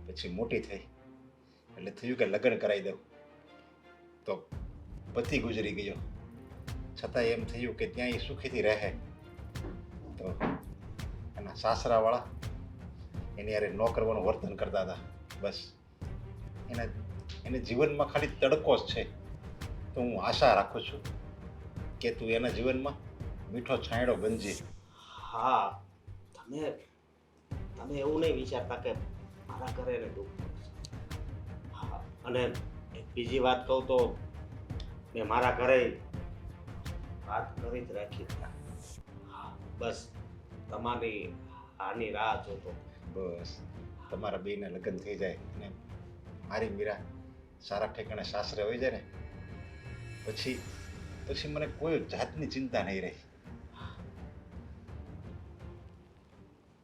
પછી મોટી થઈ એટલે થયું કે લગ્ન કરાવી દઉં. તો પતિ ગુજરી ગયો, છતાં એમ થયું કે ત્યાં એ સુખીથી રહે. તો એના સાસરાવાળા એની યારે ન કરવાનું વર્તન કરતા હતા. બસ એને જીવનમાં ખાલી તડકો જ છે. તો હું આશા રાખું છું કે તું એના જીવનમાં મીઠો છાંયડો બનજે. હા, તમે એવું નહીં વિચારતા કે મારા ઘરે એને દુઃખ થશે. હા, અને એક બીજી વાત કહું તો મેં મારા ઘરે વાત કરી જ રાખી હતી. હા, બસ તમારી આની રાહ જોતો. બસ તમારા બેયના લગ્ન થઈ જાય અને મારી મીરા સારા ઠેકાણે સાસરે હોઈ જાય ને પછી મને કોઈ જાતની ચિંતા નહીં રહી.